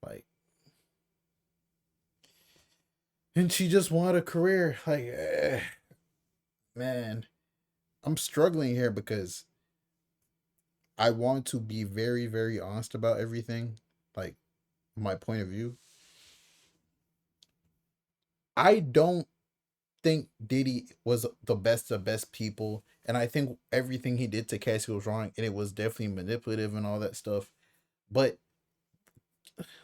like, and she just wanted a career. Like, man, I'm struggling here because I want to be very, very honest about everything, like my point of view. I don't think Diddy was the best of best people, and I think everything he did to Cassie was wrong, and it was definitely manipulative and all that stuff. But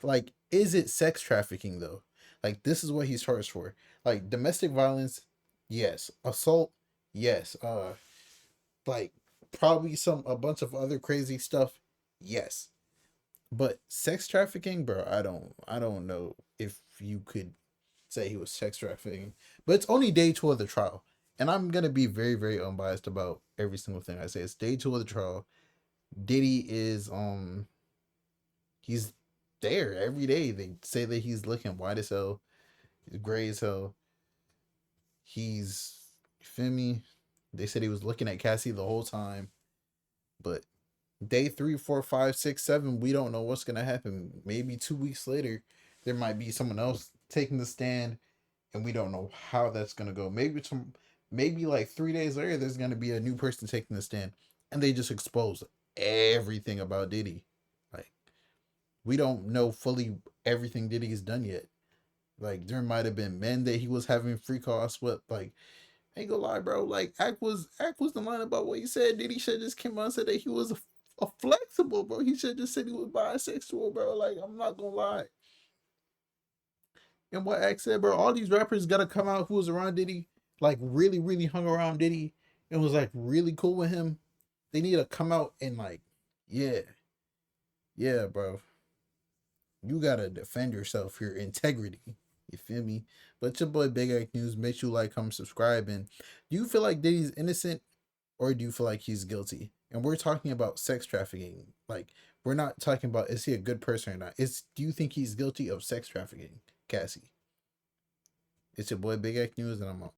like, is it sex trafficking though? Like, this is what he's charged for. Like, domestic violence, yes. Assault, yes. Like, probably a bunch of other crazy stuff, yes. But sex trafficking, bro, I don't know if you could say he was sex trafficking. But it's only day 2 of the trial. And I'm going to be very, very unbiased about every single thing I say. It's day 2 of the trial. Diddy is, he's there every day. They say that he's looking white as hell. He's gray as hell. He's, you feel me? They said he was looking at Cassie the whole time. But day 3, 4, 5, 6, 7, we don't know what's going to happen. Maybe 2 weeks later, there might be someone else taking the stand, and we don't know how that's going to go. Maybe like 3 days later, there's going to be a new person taking the stand, and they just expose everything about Diddy. Like, we don't know fully everything Diddy's done yet. Like, there might have been men that he was having freakoffs with. Like, I ain't gonna lie, bro. Like, Ak was the line about what he said. Diddy should just came out and said that he was a flexible, bro. He should just said he was bisexual, bro. Like, I'm not gonna lie. And what Ak said, bro, all these rappers gotta come out who was around Diddy, like really, really hung around Diddy and was like really cool with him. They need to come out and like, yeah, bro. You gotta defend yourself, your integrity. You feel me? But it's your boy Big Ak News. Make sure you like, comment, subscribe. And do you feel like Diddy's innocent, or do you feel like he's guilty? And we're talking about sex trafficking. Like, we're not talking about is he a good person or not. Do you think he's guilty of sex trafficking, Cassie? It's your boy Big Ak News, and I'm out.